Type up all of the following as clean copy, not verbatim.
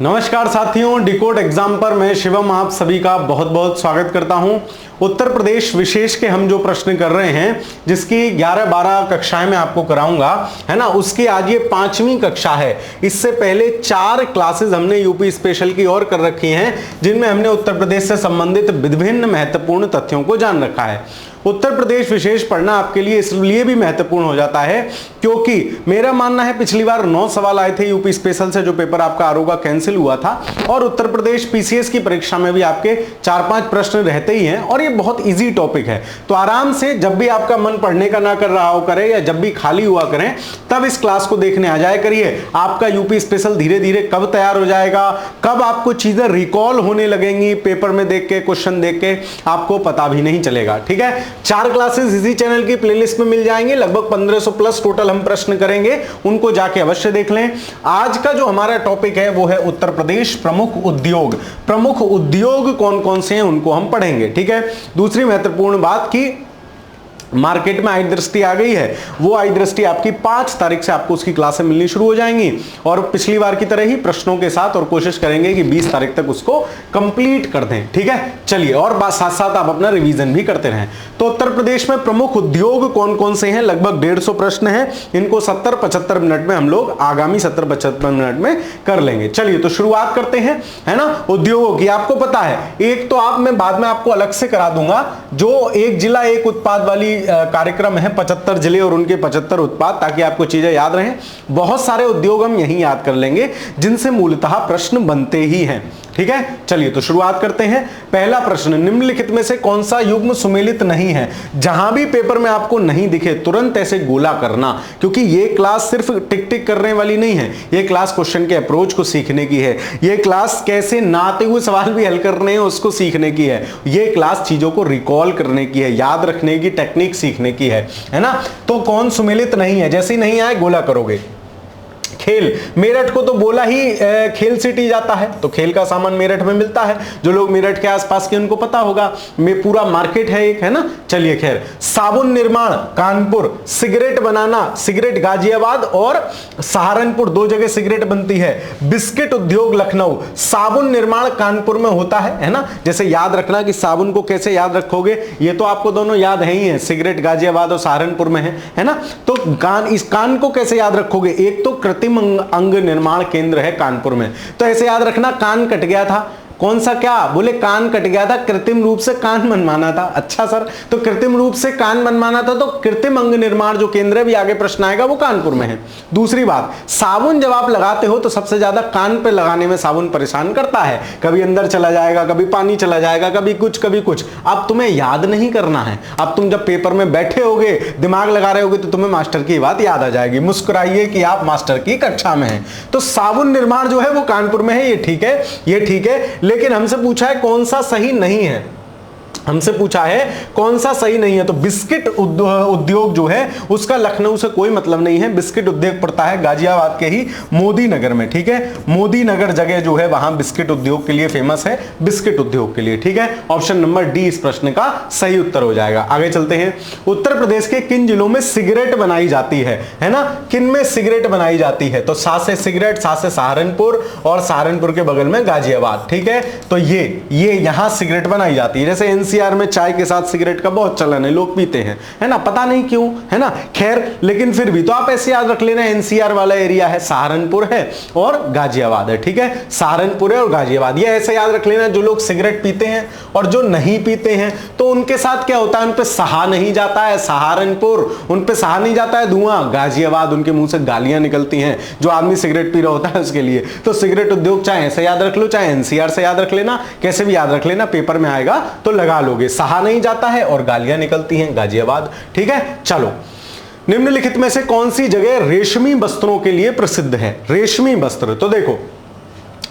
नमस्कार साथियों, decode exam पर मैं शिवम आप सभी का बहुत बहुत स्वागत करता हूं। उत्तर प्रदेश विशेष के हम जो प्रश्न कर रहे हैं, जिसकी 11-12 कक्षाएं मैं आपको कराऊंगा, है ना, उसकी आज ये 5वीं कक्षा है। इससे पहले 4 क्लासेस हमने यूपी स्पेशल की और कर रखी हैं, जिनमें हमने उत्तर प्रदेश से संबंधित विभिन्न महत्वपूर्ण तथ्यों को जान रखा है। उत्तर प्रदेश विशेष पढ़ना आपके लिए इसलिए भी महत्वपूर्ण हो जाता है क्योंकि मेरा मानना है पिछली बार 9 सवाल आए थे यूपी स्पेशल से, जो पेपर आपका आरोगा कैंसिल हुआ था, और उत्तर प्रदेश पीसीएस की परीक्षा में भी आपके 4-5 प्रश्न रहते ही हैं, और ये बहुत इजी टॉपिक है। तो आराम से जब भी आपका मन पढ़ने का ना कर रहा हो करे, या जब भी खाली हुआ करें, तब इस क्लास को देखने आ जाया करिए। आपका यूपी स्पेशल धीरे धीरे कब तैयार हो जाएगा, कब आपको चीजें रिकॉल होने लगेंगी पेपर में देख के, क्वेश्चन देख के, आपको पता भी नहीं चलेगा। ठीक है, 4 क्लासेस इसी चैनल की प्लेलिस्ट में मिल जाएंगे। लगभग 1500 प्लस टोटल हम प्रश्न करेंगे, उनको जाके अवश्य देख लें। आज का जो हमारा टॉपिक है वो है उत्तर प्रदेश प्रमुख उद्योग। प्रमुख उद्योग कौन कौन से हैं उनको हम पढ़ेंगे। ठीक है, दूसरी महत्वपूर्ण बात की मार्केट में आई दृष्टि आ गई है, वो आई दृष्टि आपकी 5 तारीख से आपको उसकी क्लासें मिलनी शुरू हो जाएंगी, और पिछली बार की तरह ही प्रश्नों के साथ, और कोशिश करेंगे कि 20 तारीख तक उसको कंप्लीट कर दें। ठीक है, चलिए, और साथ साथ आप अपना रिवीजन भी करते रहें। तो उत्तर प्रदेश में प्रमुख उद्योग कौन कौन से हैं, लगभग 150 प्रश्न हैं। इनको 70-75 मिनट में हम लोग आगामी 70-75 मिनट में कर लेंगे। चलिए, तो शुरुआत करते हैं, है ना। उद्योगों की आपको पता है, एक तो मैं बाद में आपको अलग से करा दूंगा, जो एक जिला एक उत्पाद वाली कार्यक्रम है, 75 जिले और उनके 75 उत्पाद, ताकि आपको चीजें याद रहें। बहुत सारे उद्योग हम यहीं याद कर लेंगे जिनसे मूलतः प्रश्न बनते ही हैं। ठीक है, चलिए तो शुरुआत करते हैं। पहला प्रश्न, निम्नलिखित में से कौन सा युग्म सुमेलित नहीं है। जहां भी पेपर में आपको नहीं दिखे तुरंत ऐसे गोला करना, क्योंकि ये क्लास सिर्फ टिक टिक करने वाली नहीं है, ये क्लास क्वेश्चन के अप्रोच को सीखने की है, ये क्लास कैसे ना आते हुए सवाल भी हल करने हैं उसको सीखने की है, ये क्लास चीजों को रिकॉल करने की है, याद रखने की टेक्निक सीखने की है ना। तो कौन सुमेलित नहीं है, जैसे ही नहीं आए गोला करोगे। खेल, मेरठ को तो बोला ही खेल सिटी जाता है, तो खेल का सामान मेरठ में मिलता है। जो लोग मेरठ के आसपास के उनको पता होगा, में पूरा मार्केट है एक, है ना। चलिए, खैर, साबुन निर्माण कानपुर, सिगरेट बनाना, सिगरेट गाजियाबाद और सहारनपुर, 2 जगह सिगरेट बनती है। बिस्किट उद्योग लखनऊ, साबुन निर्माण कानपुर में होता है ना। जैसे याद रखना कि साबुन को कैसे याद रखोगे, ये तो आपको दोनों याद है ही है, सिगरेट गाजियाबाद और सहारनपुर में है ना। तो इस कान को कैसे याद रखोगे, एक तो कृत्रिम अंग निर्माण केंद्र है कानपुर में, तो ऐसे याद रखना, कान कट गया था। कौन सा, क्या बोले, कान कट गया था, कृत्रिम रूप से कान बनवाना था। अच्छा सर, तो कृत्रिम रूप से कान बनवाना था, तो कृत्रिम अंग निर्माण जो केंद्र है, भी आगे प्रश्न आएगा, वो कानपुर में है। दूसरी बात, साबुन जब आप लगाते हो तो सबसे ज्यादा कान पे लगाने में साबुन परेशान करता है, कभी अंदर चला जाएगा, कभी पानी चला जाएगा, कभी कुछ कभी कुछ। अब तुम्हें याद नहीं करना है, अब तुम जब पेपर में बैठे होगे, दिमाग लगा रहे होगे, तो तुम्हें मास्टर की बात याद आ जाएगी, मुस्कुराइए कि आप मास्टर की कक्षा में हैं। तो साबुन निर्माण जो है वो कानपुर में है, ये ठीक है, ये ठीक है। लेकिन हमसे पूछा है कौन सा सही नहीं है, हमसे पूछा है कौन सा सही नहीं है। तो बिस्किट उद्योग जो है उसका लखनऊ से कोई मतलब नहीं है, बिस्किट उद्योग पड़ता है गाजियाबाद के ही मोदी नगर में। ठीक है, मोदी नगर जगह जो है वहां बिस्किट उद्योग के लिए फेमस है, बिस्किट उद्योग के लिए। ठीक है, ऑप्शन नंबर डी इस प्रश्न का सही उत्तर हो जाएगा। आगे चलते हैं, उत्तर प्रदेश के किन जिलों में सिगरेट बनाई जाती है ना, किन में सिगरेट बनाई जाती है। तो सा से सिगरेट, सा से सहारनपुर, और सहारनपुर के बगल में गाजियाबाद। ठीक है, तो ये यहां सिगरेट बनाई जाती है। जैसे एनसीआर में चाय के साथ सिगरेट का बहुत चलन है, लोग पीते हैं, है ना, पता नहीं क्यों, है ना। खैर, लेकिन फिर भी तो आप ऐसे याद रख लेना, एनसीआर वाला एरिया है, सहारनपुर है और गाजियाबाद है। ठीक है, सहारनपुर है और गाजियाबाद, ये ऐसे याद रख लेना। जो लोग सिगरेट पीते हैं और जो नहीं पीते हैं, तो उनके साथ क्या होता है, उन पे सहा नहीं जाता है सहारनपुर, उन पे सहा नहीं जाता है धुआं गाजियाबाद, उनके मुंह से गालियां निकलती हैं जो आदमी सिगरेट पी रहा होता है उसके लिए। तो सिगरेट उद्योग चाहे ऐसे याद रख लो, चाहे एनसीआर से याद रख लेना, कैसे भी याद रख लेना, पेपर में आएगा तो लगा लोगे। सहा नहीं जाता है और गालियां निकलती हैं गाजियाबाद। ठीक है, चलो, निम्नलिखित में से कौन सी जगह रेशमी वस्त्रों के लिए प्रसिद्ध है। रेशमी वस्त्र, तो देखो,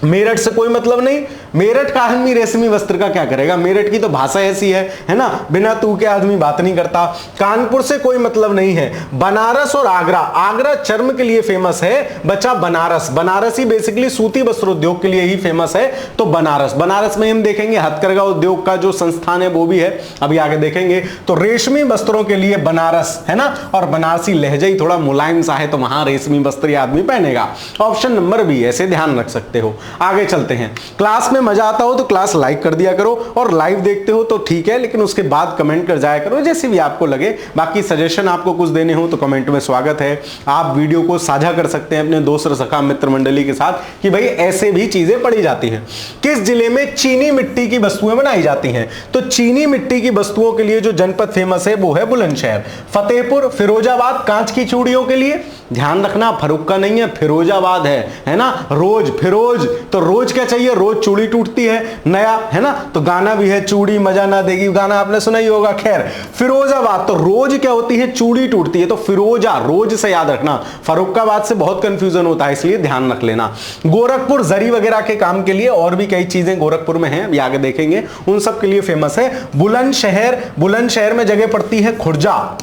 मेरठ से कोई मतलब नहीं, मेरठ का आदमी रेशमी वस्त्र का क्या करेगा, मेरठ की तो भाषा ऐसी है ना, बिना तू के आदमी बात नहीं करता। कानपुर से कोई मतलब नहीं है। बनारस और आगरा, आगरा चर्म के लिए फेमस है, बचा बनारस, बनारस ही बेसिकली सूती वस्त्र उद्योग के लिए ही फेमस है। तो बनारस, बनारस में हम देखेंगे हथकरघा उद्योग का जो संस्थान है वो भी है, अभी आगे देखेंगे। तो रेशमी वस्त्रों के लिए बनारस, है ना, और बनारसी लहजा ही थोड़ा मुलायम सा है, तो वहां रेशमी वस्त्र आदमी पहनेगा। ऑप्शन नंबर बी, ऐसे ध्यान रख सकते हो। आगे चलते हैं। क्लास में मजा आता हो तो क्लास लाइक कर दिया करो, और लाइव देखते हो तो ठीक है, लेकिन उसके बाद कमेंट कर जाया करो जैसे भी आपको लगे। बाकी सजेशन आपको कुछ देने हो तो कमेंट में स्वागत है। आप वीडियो को साझा कर सकते हैं अपने दोस्त सखा मित्र मंडली के साथ कि भाई ऐसे भी चीजें पढ़ी जाती हैं। किस जिले में चीनी मिट्टी की वस्तुएं बनाई जाती हैं? तो चीनी मिट्टी की वस्तुओं के लिए जो जनपद फेमस है वो है बुलंदशहर। फतेहपुर, फिरोजाबाद कांच की चूड़ियों के लिए, ध्यान रखना फर्रुक्का नहीं है, फिरोजाबाद है ना। रोज, फिरोज, तो रोज क्या चाहिए? रोज चूड़ी टूटती है, नया है ना। तो गाना भी है चूड़ी मजा ना देगी, गाना आपने सुना ही होगा। खैर, फिरोजाबाद तो रोज क्या होती है? चूड़ी टूटती है, तो फिरोजा रोज से याद रखना। फर्रुखाबाद से बहुत कंफ्यूजन होता है, इसलिए ध्यान रख लेना। गोरखपुर जरी वगैरह के काम के लिए, और भी कई चीजें गोरखपुर में हैं, अभी आगे देखेंगे, उन सब के लिए फेमस है। बुलंदशहर, बुलंदशहर में जगह पड़ती है खुर्जा।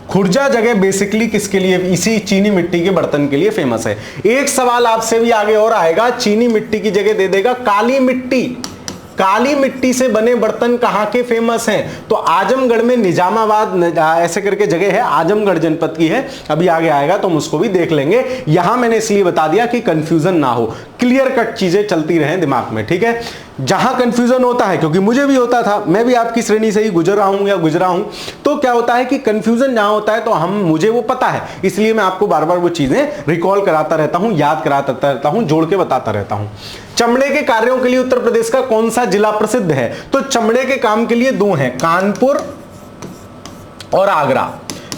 खुर्जा जगह बेसिकली किसके लिए? इसी चीनी मिट्टी के बर्तन के लिए फेमस है। एक सवाल आपसे भी आगे और आएगा, चीनी मिट्टी की जगह दे देगा काली मिट्टी। काली मिट्टी से बने बर्तन कहां के फेमस हैं? तो आजमगढ़ में निजामाबाद ऐसे करके जगह है, आजमगढ़ जनपद की है, अभी आगे आएगा तो हम उसको भी देख लेंगे। यहां मैंने इसलिए बता दिया कि कंफ्यूजन ना हो, क्लियर कट चीजें चलती रहें दिमाग में, ठीक है। जहां कंफ्यूजन होता है, क्योंकि मुझे भी होता था, मैं भी आपकी श्रेणी से ही गुजरा हूं या गुजरा हूं, तो क्या होता है कि कंफ्यूजन जहां होता है तो मुझे वो पता है, इसलिए मैं आपको बार बार वो चीजें रिकॉल कराता रहता हूं, याद कराता रहता हूं, जोड़ के बताता रहता हूं। चमड़े के कार्यों के लिए उत्तर प्रदेश का कौन सा जिला प्रसिद्ध है? तो चमड़े के काम के लिए दो हैं, कानपुर और आगरा।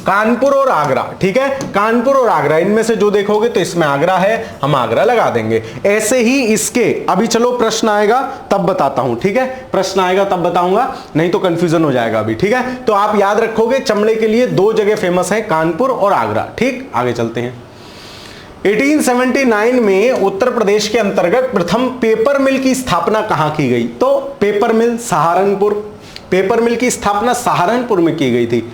कानपुर और आगरा, ठीक है, कानपुर और आगरा, इनमें से जो देखोगे तो इसमें आगरा है, हम आगरा लगा देंगे। ऐसे ही इसके, अभी चलो प्रश्न आएगा तब बताता हूं, ठीक है, प्रश्न आएगा तब बताऊंगा, नहीं तो कंफ्यूजन हो जाएगा अभी, ठीक है। तो आप याद रखोगे चमड़े के लिए दो जगह फेमस है, कानपुर और आगरा, ठीक। आगे चलते हैं। 1879 में उत्तर प्रदेश के अंतर्गत प्रथम पेपर मिल की स्थापना कहां की गई? तो पेपर मिल सहारनपुर, पेपर मिल की स्थापना सहारनपुर में की गई थी।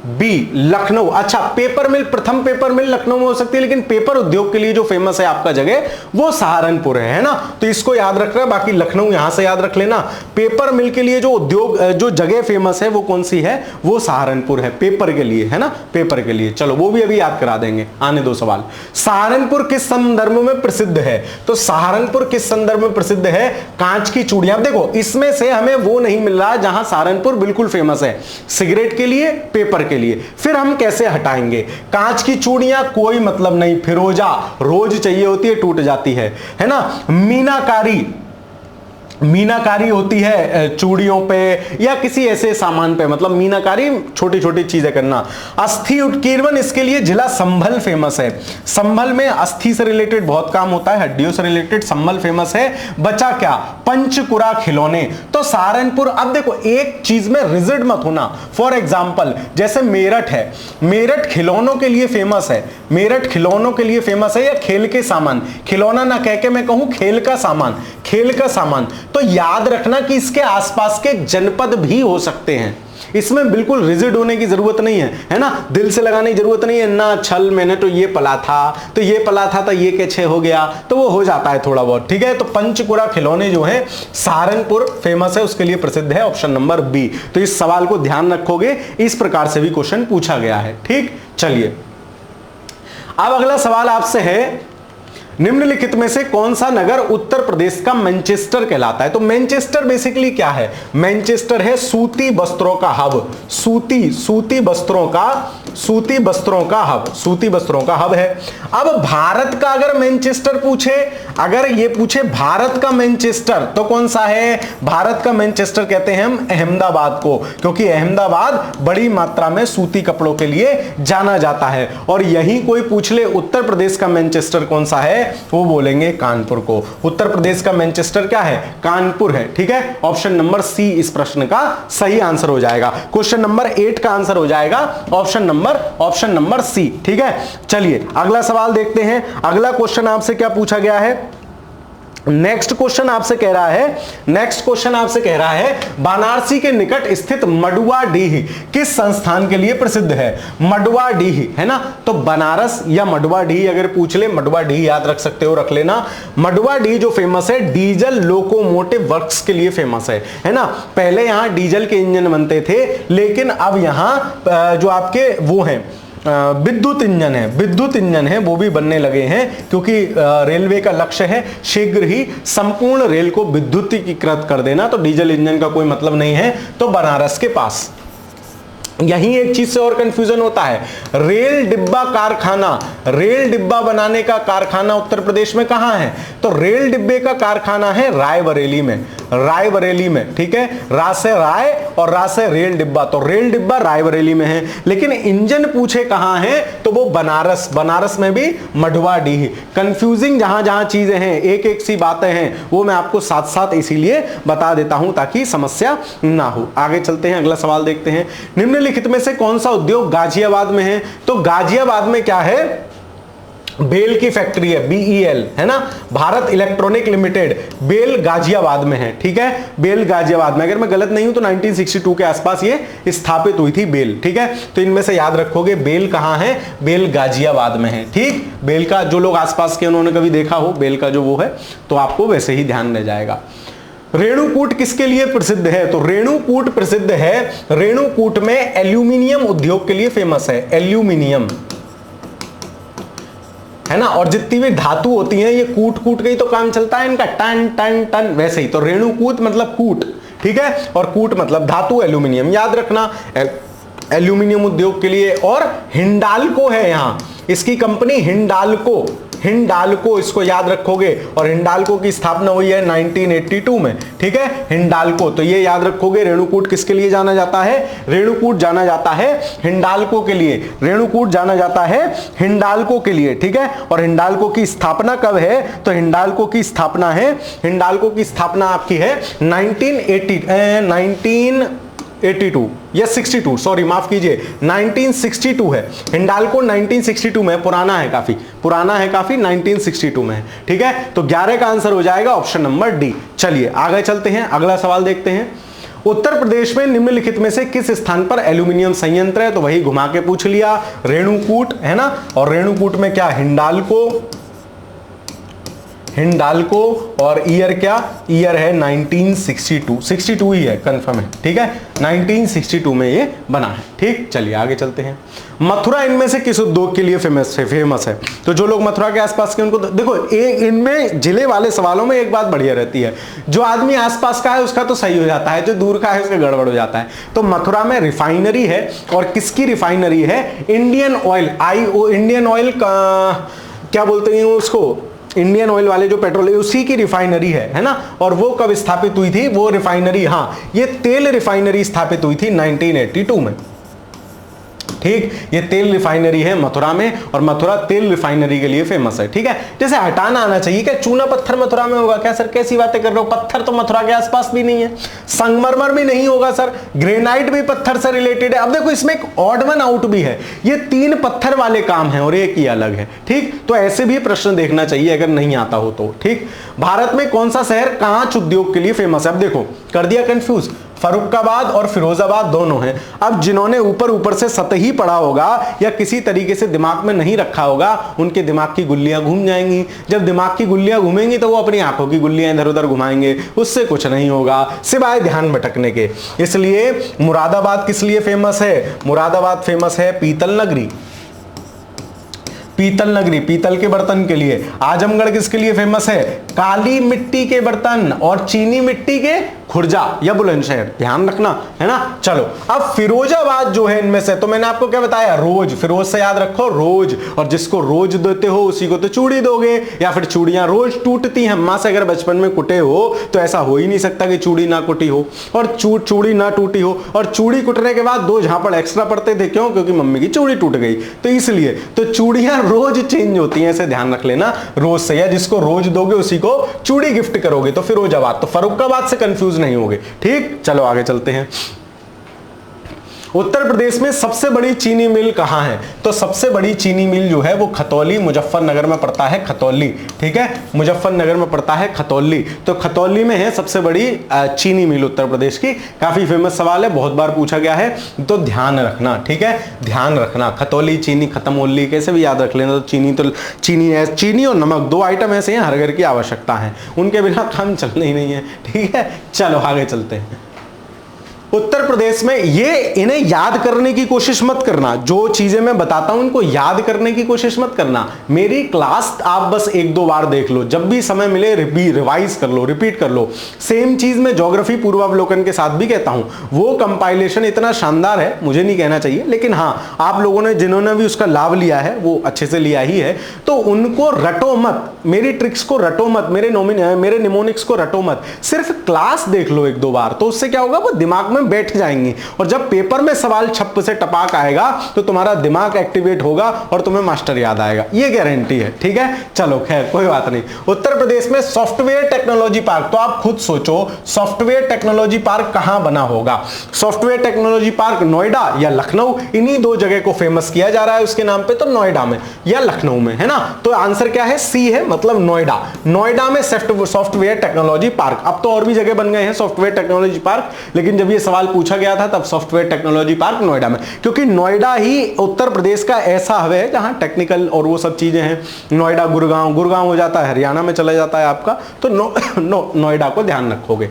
बी लखनऊ, अच्छा पेपर मिल, प्रथम पेपर मिल लखनऊ में हो सकती है, लेकिन पेपर उद्योग के लिए जो फेमस है आपका जगह वो सहारनपुर है ना, तो इसको याद रख रहे हैं। बाकी लखनऊ यहां से याद रख लेना। पेपर मिल के लिए जो उद्योग, जो जगह फेमस है वो कौन सी है? वो सहारनपुर है, पेपर के लिए, है ना, पेपर के लिए। चलो वो भी अभी याद करा देंगे, आने दो सवाल। सहारनपुर किस संदर्भ में प्रसिद्ध है? तो सहारनपुर किस संदर्भ में प्रसिद्ध है? कांच की चूड़ियां। देखो इसमें से हमें वो नहीं मिल रहा जहां सहारनपुर बिल्कुल फेमस है, सिगरेट के लिए, पेपर के लिए, फिर हम कैसे हटाएंगे? कांच की चूड़ियां कोई मतलब नहीं, फिरोजा रोज चाहिए होती है, टूट जाती है ना। मीनाकारी, मीनाकारी होती है चूड़ियों पे या किसी ऐसे सामान पे, मतलब मीनाकारी छोटी छोटी चीजें करना। अस्थि उत्कीर्णन, इसके लिए जिला संभल फेमस है। संभल में अस्थि से रिलेटेड बहुत काम होता है, हड्डियों से रिलेटेड, संभल फेमस है। बचा क्या? पंचकुरा खिलौने। तो सहारनपुर, अब देखो एक चीज में रिजिड मत होना, फॉर एग्जाम्पल जैसे मेरठ है, मेरठ खिलौनों के लिए फेमस है, मेरठ खिलौनों के लिए फेमस है, या खेल के सामान, खिलौना ना कह के मैं कहूं खेल का सामान, खेल का सामान, तो याद रखना कि इसके आसपास के जनपद भी हो सकते हैं। इसमें बिल्कुल रिजिड होने की जरूरत नहीं है ना, दिल से लगाने की जरूरत नहीं है ना, छल मैंने तो ये पला था, तो ये पला था तो ये कैसे हो गया, तो वो हो जाता है थोड़ा बहुत, ठीक है। तो पंचकुरा खिलौने जो है सहारनपुर फेमस है, उसके लिए प्रसिद्ध है, ऑप्शन नंबर बी। तो इस सवाल को ध्यान रखोगे, इस प्रकार से भी क्वेश्चन पूछा गया है, ठीक। चलिए अब अगला सवाल आपसे है, निम्नलिखित में से कौन सा नगर उत्तर प्रदेश का मैनचेस्टर कहलाता है? तो मैनचेस्टर बेसिकली क्या है? मैनचेस्टर है सूती वस्त्रों का हब, सूती वस्त्रों का हब, सूती वस्त्रों का हब है। अब भारत का अगर मैनचेस्टर पूछे, अगर ये पूछे भारत का मैनचेस्टर, तो कौन सा है? भारत का मैनचेस्टर कहते हैं हम अहमदाबाद को, क्योंकि अहमदाबाद बड़ी मात्रा में सूती कपड़ों के लिए जाना जाता है। और यही कोई पूछ ले उत्तर प्रदेश का मैनचेस्टर कौन सा है, वो बोलेंगे कानपुर को। उत्तर प्रदेश का मैनचेस्टर क्या है? कानपुर है, ठीक है। ऑप्शन नंबर सी इस प्रश्न का सही आंसर हो जाएगा। क्वेश्चन नंबर 8 का आंसर हो जाएगा ऑप्शन नंबर सी, ठीक है। चलिए अगला सवाल देखते हैं। अगला क्वेश्चन आपसे क्या पूछा गया है? नेक्स्ट क्वेश्चन आपसे कह रहा है बनारसी के निकट स्थित मडुवाडीह किस संस्थान के लिए प्रसिद्ध है? मडुवाडीह, है ना। तो बनारस या मडुवाडीह अगर पूछ ले, मडुवाडीह याद रख सकते हो, रख लेना। मडुवाडीह जो फेमस है डीजल लोकोमोटिव वर्क्स के लिए फेमस है ना। पहले यहां डीजल के इंजन बनते थे, लेकिन अब यहां जो आपके वो हैं विद्युत इंजन है, विद्युत इंजन है, वो भी बनने लगे हैं, क्योंकि रेलवे का लक्ष्य है शीघ्र ही संपूर्ण रेल को विद्युतीकृत कर देना। तो डीजल इंजन का कोई मतलब नहीं है। तो बनारस के पास यही एक चीज से और कंफ्यूजन होता है, रेल डिब्बा कारखाना, रेल डिब्बा बनाने का कारखाना उत्तर प्रदेश में कहां है? तो रेल डिब्बे का कारखाना है रायबरेली में, रायबरेली में, ठीक है। रा से राय और रा से रेल डिब्बा, तो रेल डिब्बा रायबरेली में है। लेकिन इंजन पूछे कहां है, तो वो बनारस, बनारस में भी मढ़वाडीह। कंफ्यूजिंग जहां जहां चीजें हैं, एक एक सी बातें हैं, वो मैं आपको साथ साथ इसीलिए बता देता हूं ताकि समस्या ना हो। आगे चलते हैं, अगला सवाल देखते हैं। निम्नलिखित में से कौन सा उद्योग गाजियाबाद में है? तो गाजियाबाद में क्या है? बेल की फैक्ट्री है, BEL, है ना, Bharat electronic limited, BEL Ghaziabad में है, ठीक है। बेल गाजियाबाद में, अगर मैं गलत नहीं हूं तो 1962 के आसपास ये स्थापित हुई थी बेल, ठीक है। तो इनमें से याद रखोगे बेल कहां है? बेल गाजियाबाद में है, ठीक। बेल का जो लोग आसपास के उन्होंने कभी देखा हो बेल का जो वो है, तो आपको वैसे ही ध्यान रह जाएगा। रेणुकूट किसके लिए प्रसिद्ध है? तो रेणुकूट प्रसिद्ध है, रेणुकूट में एल्यूमिनियम उद्योग के लिए फेमस है, एल्यूमिनियम, है ना। और जितनी भी धातु होती हैं ये कूट कूट के ही तो काम चलता है इनका, टन टन टन, वैसे ही। तो रेणुकूट मतलब कूट, ठीक है, और कूट मतलब धातु, एल्यूमिनियम, याद रखना, एल्यूमिनियम उद्योग के लिए। और हिंडाल्को है यहां, इसकी कंपनी हिंडाल्को, हिंडाल्को, इसको याद रखोगे। और हिंडाल्को की स्थापना हुई है 1982 में, ठीक है, हिंडाल्को। तो ये याद रखोगे। रेणुकूट किसके लिए जाना जाता है? रेणुकूट जाना जाता है हिंडाल्को के लिए, रेणुकूट जाना जाता है हिंडाल्को के लिए, ठीक है। और हिंडाल्को की स्थापना कब है? तो हिंडाल्को की स्थापना है, हिंडाल्को की स्थापना आपकी है 1982 या 62, सॉरी माफ कीजिए, 1962 है। हिंडाल्को 1962 में, पुराना है काफी, पुराना है काफी, 1962 में है, ठीक है। तो 11 का आंसर हो जाएगा ऑप्शन नंबर डी। चलिए आगे चलते हैं, अगला सवाल देखते हैं। उत्तर प्रदेश में निम्नलिखित में से किस स्थान पर एल्यूमिनियम संयंत्र है? तो वही घुमा के पूछ लिया, रेणुकूट, है ना। और रेणुकूट में क्या? हिंडाल्को, हिंडाल्को। और ईयर क्या? ईयर है 1962, 62 ही है, कंफर्म है, ठीक है। 1962 में ये बना है, ठीक। चलिए आगे चलते हैं। मथुरा इनमें से किस उद्योग के लिए फेमस है? तो जो लोग मथुरा के आसपास के उनको देखो, इनमें जिले वाले सवालों में एक बात बढ़िया रहती है, जो आदमी आसपास का है उसका तो सही हो जाता है, जो दूर का है उसका गड़बड़ हो जाता है। तो मथुरा में रिफाइनरी है, और किसकी रिफाइनरी है? इंडियन ऑयल, इंडियन ऑयल का क्या बोलते हैं उसको, इंडियन ऑयल वाले जो पेट्रोल है उसी की रिफाइनरी है ना। और वो कब स्थापित हुई थी वो रिफाइनरी? हाँ, ये तेल रिफाइनरी स्थापित हुई थी 1982 में, ठीक। ये तेल रिफाइनरी है मथुरा में, और मथुरा तेल रिफाइनरी के लिए फेमस है, ठीक है। जैसे हटाना आना चाहिए, क्या चूना पत्थर मथुरा में होगा क्या? सर कैसी बातें कर रहे हो, पत्थर तो मथुरा के आसपास भी नहीं है, संगमरमर भी नहीं होगा सर, ग्रेनाइट भी पत्थर से रिलेटेड है। अब देखो इसमें एक ऑड वन आउट भी है, ये 3 पत्थर वाले काम है और एक ही अलग है, ठीक। तो ऐसे भी प्रश्न देखना चाहिए अगर नहीं आता हो तो, ठीक। भारत में कौन सा शहर कांच उद्योग के लिए फेमस है? अब देखो कर दिया कंफ्यूज, फर्रुखाबाद और फिरोजाबाद दोनों हैं। अब जिन्होंने ऊपर ऊपर से सतही पढ़ा होगा या किसी तरीके से दिमाग में नहीं रखा होगा, उनके दिमाग की गुल्लियां घूम जाएंगी। जब दिमाग की गुल्लियां घूमेंगी तो वो अपनी आंखों की गुल्लियां इधर उधर घुमाएंगे, उससे कुछ नहीं होगा सिवाय ध्यान भटकने के। इसलिए मुरादाबाद किस लिए फेमस है? मुरादाबाद फेमस है पीतल नगरी, पीतल नगरी, पीतल के बर्तन के लिए। आजमगढ़ किसके लिए फेमस है? काली मिट्टी के बर्तन और चीनी मिट्टी के खुर्जा या बुलंदशहर, ध्यान रखना, है ना। चलो अब फिरोजाबाद जो है इनमें से, तो मैंने आपको क्या बताया, रोज, फिरोज से याद रखो रोज, और जिसको रोज देते हो उसी को तो चूड़ी दोगे, या फिर चूड़ियां रोज टूटती हैं। अम्मा से अगर बचपन में कुटे हो तो ऐसा हो ही नहीं सकता कि चूड़ी ना कुटी हो और चूड़ी ना टूटी हो, और चूड़ी कुटने के बाद 2 झापड़ एक्स्ट्रा पड़ते थे, क्यों? क्योंकि मम्मी की चूड़ी टूट गई, तो इसलिए तो चूड़ियां रोज चेंज होती हैं, ऐसे ध्यान रख लेना रोज से, या जिसको रोज दोगे उसी को चूड़ी गिफ्ट करोगे। तो फिरोजाबाद, तो फर्रुखाबाद से कंफ्यूज नहीं होगे, ठीक। चलो आगे चलते हैं। उत्तर प्रदेश में सबसे बड़ी चीनी मिल कहां है? तो सबसे बड़ी चीनी मिल जो है वो खतौली, मुजफ्फरनगर में पड़ता है, खतौली, ठीक है, मुजफ्फरनगर में पड़ता है खतौली। तो खतौली में है सबसे बड़ी चीनी मिल उत्तर प्रदेश की। काफी फेमस सवाल है, बहुत बार पूछा गया है, तो ध्यान रखना, ठीक है, ध्यान रखना। खतौली, चीनी, खत्म ओली, कैसे भी याद रख लेना। तो चीनी और नमक 2 आइटम ऐसे हैं हर घर की आवश्यकता है, उनके बिना काम चलना ही नहीं है, ठीक है। चलो आगे चलते हैं। उत्तर प्रदेश में, ये इन्हें याद करने की कोशिश मत करना, जो चीजें मैं बताता हूं इनको याद करने की कोशिश मत करना। मेरी क्लास आप बस एक दो बार देख लो, जब भी समय मिले रिवाइज कर लो, रिपीट कर लो। सेम चीज मैं ज्योग्राफी पूर्वावलोकन के साथ भी कहता हूं। वो कंपाइलेशन इतना शानदार है, मुझे नहीं कहना चाहिए, लेकिन हां आप लोगों ने जिन्होंने भी उसका लाभ लिया है वो अच्छे से लिया ही है, तो उनको रटो मत, मेरी ट्रिक्स को रटो मत, मेरे निमोनिक्स को रटो मत, सिर्फ क्लास देख लो एक दो बार, तो उससे क्या होगा, वो दिमाग में बैठ जाएंगी और जब पेपर में सवाल छप से टपाक आएगा तो तुम्हारा दिमाग एक्टिवेट होगा और तुम्हें मास्टर याद आएगा, ये गारंटी है। ठीक है, चलो खैर कोई बात नहीं। उत्तर प्रदेश में सॉफ्टवेयर टेक्नोलॉजी पार्क, तो आप खुद सोचो सॉफ्टवेयर टेक्नोलॉजी पार्क कहां बना होगा। सॉफ्टवेयर टेक्नोलॉजी पार्क नोएडा या लखनऊ, इन्हीं दो जगह को फेमस किया जा रहा है उसके नाम पे, तो नोएडा में या लखनऊ में, है ना। तो आंसर क्या है, सी है, मतलब नोएडा। नोएडा में सॉफ्टवेयर टेक्नोलॉजी पार्क, अब तो और भी जगह बन गए हैं सॉफ्टवेयर टेक्नोलॉजी पार्क, लेकिन जब ये सवाल पूछा गया था तब सॉफ्टवेयर टेक्नोलॉजी पार्क नोएडा में, क्योंकि नोएडा ही उत्तर प्रदेश का ऐसा हब है जहां टेक्निकल और वो सब चीजें हैं। नोएडा गुड़गांव हो जाता है, हरियाणा में चला जाता है आपका, तो नोएडा को ध्यान रखोगे।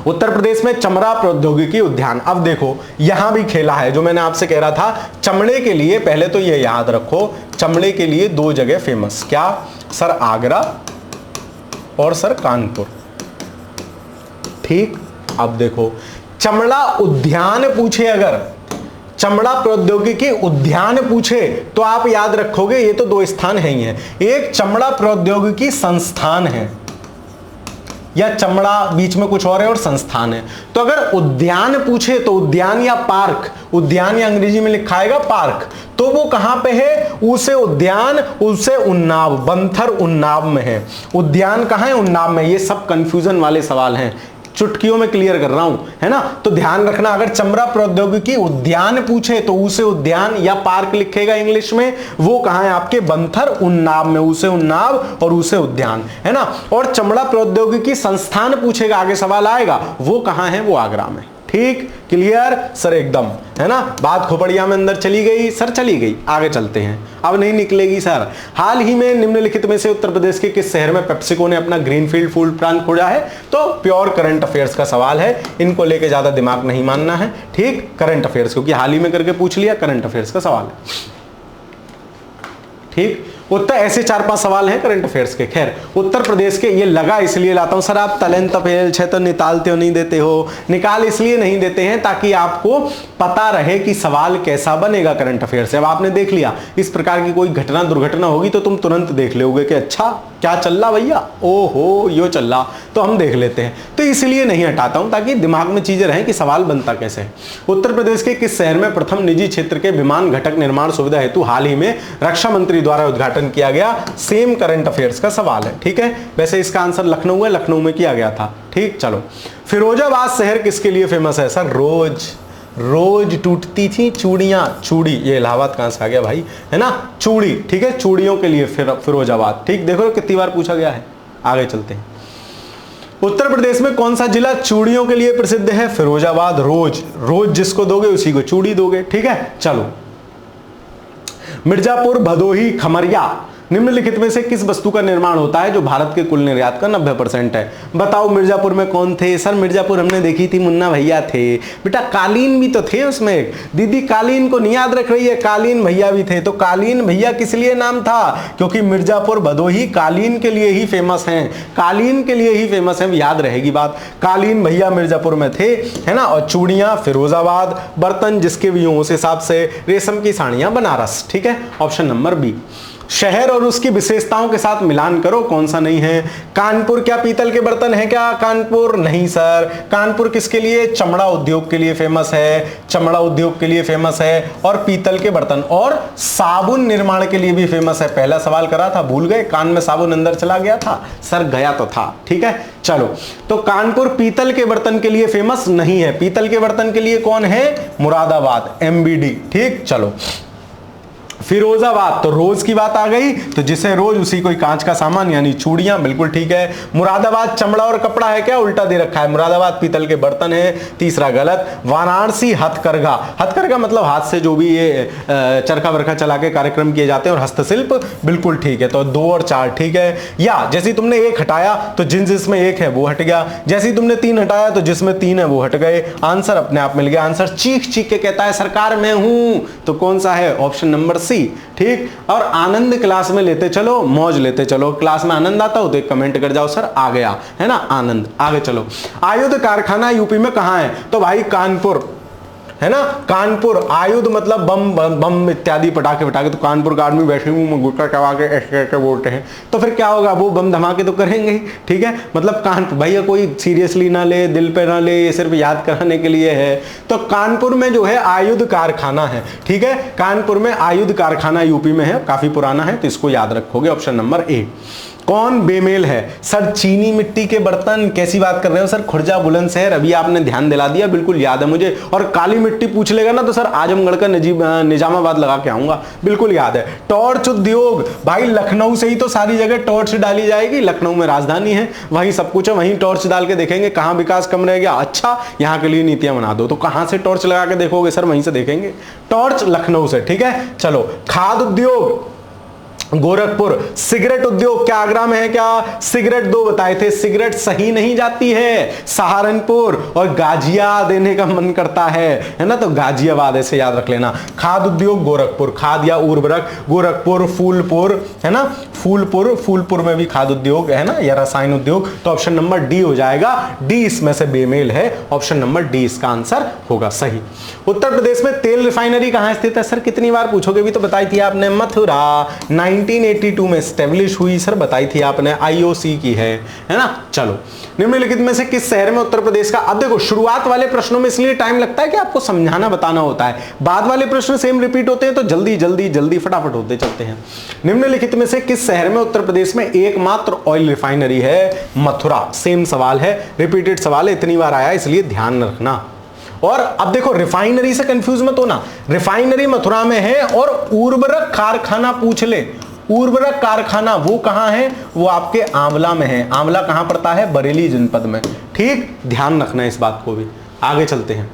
उत्तर प्रदेश में चमड़ा प्रौद्योगिकी उद्यान, अब देखो यहां भी खेला है, जो मैंने आपसे कह रहा था चमड़े के लिए, पहले तो ये याद रखो चमड़े के लिए दो जगह फेमस, क्या सर, आगरा और सर कानपुर। ठीक, अब देखो चमड़ा उद्यान पूछे, अगर चमड़ा प्रौद्योगिकी उद्यान पूछे तो आप याद रखोगे ये तो दो स्थान है ही हैं, एक चमड़ा प्रौद्योगिकी संस्थान है या चमड़ा बीच में कुछ और है और संस्थान है। तो अगर उद्यान पूछे तो उद्यान या पार्क, उद्यान या अंग्रेजी में लिखा आएगा पार्क, तो वो कहां पे है, उसे उद्यान, उसे उन्नाव, बंथर उन्नाव में है। उद्यान कहां है, उन्नाव में। ये सब कंफ्यूजन वाले सवाल हैं, चुटकियों में क्लियर कर रहा हूं, है ना। तो ध्यान रखना, अगर चमड़ा प्रौद्योगिकी उद्यान पूछे तो उसे उद्यान या पार्क लिखेगा इंग्लिश में, वो कहां है आपके, बंथर उन्नाव में, उसे उन्नाव और उसे उद्यान, है ना। और चमड़ा प्रौद्योगिकी संस्थान पूछेगा, आगे सवाल आएगा, वो कहां है, वो आगरा में। ठीक, क्लियर सर, एकदम, है ना। बात खोपड़िया में अंदर चली गई सर, चली गई, आगे चलते हैं, अब नहीं निकलेगी सर। हाल ही में निम्नलिखित में से उत्तर प्रदेश के किस शहर में पेप्सिको ने अपना ग्रीनफील्ड फूड प्लांट खोला है। तो प्योर करंट अफेयर्स का सवाल है, इनको लेके ज्यादा दिमाग नहीं मानना है। ठीक, करंट अफेयर्स, क्योंकि हाल ही में करके पूछ लिया, करंट अफेयर्स का सवाल है। ठीक, उत्तर ऐसे 4-5 सवाल हैं करंट अफेयर्स के। खैर, उत्तर प्रदेश के, ये लगा इसलिए लाता हूं सर, आप तलेंत फेल छे तो निकालते हो, नहीं देते हो, निकाल इसलिए नहीं देते हैं ताकि आपको पता रहे कि सवाल कैसा बनेगा करंट अफेयर से। अब आपने देख लिया, इस प्रकार की कोई घटना दुर्घटना होगी तो तुम तुरंत देख लोगे कि अच्छा क्या चल रहा भैया, ओहो यो चल रहा, तो हम देख लेते हैं। तो इसलिए नहीं हटाता हूं ताकि दिमाग में चीजें रहें कि सवाल बनता कैसे है। उत्तर प्रदेश के किस शहर में प्रथम निजी क्षेत्र के विमान घटक निर्माण सुविधा हेतु हाल ही में रक्षा मंत्री द्वारा उद्घाटन किया गया। सेम करंट अफेयर्स का सवाल है। ठीक है, वैसे इसका आंसर लखनऊ है, लखनऊ में किया गया था। ठीक, चलो, फिरोजाबाद शहर किसके लिए फेमस है सर, रोज टूटती थी चूड़ियां, चूड़ी, ये इलाहाबाद कहां से आ गया भाई, है ना, चूड़ी। ठीक है, चूड़ियों के लिए फिरोजाबाद। ठीक, देखो कितनी बार पूछा गया है, आगे चलते हैं। उत्तर प्रदेश में कौन सा जिला चूड़ियों के लिए प्रसिद्ध है, फिरोजाबाद। रोज जिसको दोगे उसी को चूड़ी दोगे। ठीक है, चलो, मिर्जापुर, भदोही, खमरिया, निम्नलिखित में से किस वस्तु का निर्माण होता है जो भारत के कुल निर्यात का 90% है। बताओ मिर्जापुर में कौन थे सर, मिर्जापुर हमने देखी थी, मुन्ना भैया थे। बेटा कालीन भी तो थे उसमें एक, दीदी कालीन को नहीं याद रख रही है, कालीन भैया भी थे। तो कालीन भैया किस लिए नाम था, क्योंकि मिर्जापुर भदोही कालीन के लिए ही फेमस हैं, कालीन के लिए ही फेमस है, याद रहेगी बात। कालीन भैया मिर्जापुर में थे, है ना। और चूड़ियां फिरोजाबाद, बर्तन जिसके भी हों उस हिसाब से, रेशम की साड़ियां बनारस। ठीक है, ऑप्शन नंबर बी। शहर और उसकी विशेषताओं के साथ मिलान करो, कौन सा नहीं है। कानपुर क्या पीतल के बर्तन है क्या, कानपुर नहीं सर। कानपुर किसके लिए, चमड़ा उद्योग के लिए फेमस है, चमड़ा उद्योग के लिए फेमस है, और पीतल के बर्तन और साबुन निर्माण के लिए भी फेमस है। पहला सवाल करा था, भूल गए, कान में साबुन अंदर चला गया था सर, गया तो था। ठीक है, चलो, तो कानपुर पीतल के बर्तन के लिए फेमस नहीं है। पीतल के बर्तन के लिए कौन है, मुरादाबाद, MBD। ठीक, चलो, फिरोजाबाद, तो रोज की बात आ गई, तो जिसे रोज उसी कोई कांच का सामान यानी चूड़ियां, बिल्कुल ठीक है। मुरादाबाद चमड़ा और कपड़ा है क्या, उल्टा दे रखा है, मुरादाबाद पीतल के बर्तन है, तीसरा गलत। वाराणसी हथकरघा, हथकरघा मतलब हाथ से जो भी ये चरखा वरखा चला के कार्यक्रम किए जाते हैं, और हस्तशिल्प, बिल्कुल ठीक है। तो 2 और 4 ठीक है। या जैसे तुमने 1 हटाया तो जिसमें 1 है वो हट गया, जैसे तुमने 3 हटाया तो जिसमें 3 है वो हट गए, आंसर अपने आप मिल गया। आंसर चीख चीख के कहता है सरकार मैं हूं, तो कौन सा है, ऑप्शन नंबर सी, ठीक। और आनंद क्लास में लेते चलो, मौज लेते चलो, क्लास में आनंद आता हो तो एक कमेंट कर जाओ सर आ गया, है ना, आनंद। आगे चलो, आयुध कारखाना यूपी में कहां है, तो भाई कानपुर, है ना, कानपुर। आयुध मतलब बम बम इत्यादि पटाखे वटाखे, तो कानपुर का आदमी वैसे मुंह में गुटखा चबा के ऐसे बोलते हैं, तो फिर क्या होगा, वो बम धमाके तो करेंगे ही, ठीक है। मतलब कानपुर, भैया कोई सीरियसली ना ले, दिल पे ना ले, ये सिर्फ याद कराने के लिए है। तो कानपुर में जो है आयुध कारखाना है, ठीक है, कानपुर में आयुध कारखाना यूपी में है, काफी पुराना है, तो इसको याद रखोगे, ऑप्शन नंबर ए। कौन बेमेल है, सर चीनी मिट्टी के बर्तन, कैसी बात कर रहे हो सर, खुर्जा बुलंदशहर, अभी आपने ध्यान दिला दिया, बिल्कुल याद है मुझे। और काली मिट्टी पूछ लेगा ना तो सर आजमगढ़ का निजामाबाद लगा के आऊंगा, बिल्कुल याद है। टॉर्च उद्योग, भाई लखनऊ से ही तो सारी जगह टॉर्च डाली जाएगी, लखनऊ में राजधानी है, वहीं सब कुछ है, वहीं टॉर्च डाल के देखेंगे कहां विकास कम रह गया, अच्छा यहां के लिए नीतियां बना दो, तो कहां से टॉर्च लगा के देखोगे सर, वहीं से देखेंगे, टॉर्च लखनऊ से, ठीक है। चलो, खाद उद्योग गोरखपुर, सिगरेट उद्योग क्या आगरा में है क्या, सिगरेट 2 बताए थे, सिगरेट सही नहीं जाती है, सहारनपुर। और गाजिया देने का मन करता है ना, तो गाजियाबाद, ऐसे याद रख लेना। खाद उद्योग गोरखपुर, खाद या उर्वरक गोरखपुर, फूलपुर, है ना, फूलपुर में भी खाद उद्योग है ना, या रसायन उद्योग, तो ऑप्शन नंबर डी हो जाएगा, डी इसमें से बेमेल है, ऑप्शन नंबर डी इसका आंसर होगा सही। उत्तर प्रदेश में तेल रिफाइनरी कहां स्थित है, सर कितनी बार पूछोगे, भी तो बताई थी आपने, मथुरा, 1982 में स्टैब्लिश हुई, सर बताई थी आपने, आईओसी की है ना। चलो, निम्नलिखित में से किस शहर में उत्तर प्रदेश का, अब देखो शुरुआत वाले प्रश्नों में इसलिए टाइम लगता है कि आपको समझाना बताना होता है, बाद वाले प्रश्न सेम रिपीट होते हैं तो जल्दी जल्दी जल्दी फटाफट होते चलते हैं। निम्नलिखित में से किस शहर में उत्तर प्रदेश में एकमात्र ऑयल रिफाइनरी है, मथुरा। सेम सवाल है, रिपीटेड सवाल है, इतनी बार आया इसलिए ध्यान रखना। और अब देखो रिफाइनरी से कंफ्यूज मत होना, रिफाइनरी मथुरा में है, और उर्वरक कारखाना पूछ ले, उर्वरक कारखाना वो कहां है, वो आपके आंवला में है। आंवला कहां पड़ता है, बरेली जनपद में, ठीक, ध्यान रखना इस बात को भी। आगे चलते हैं,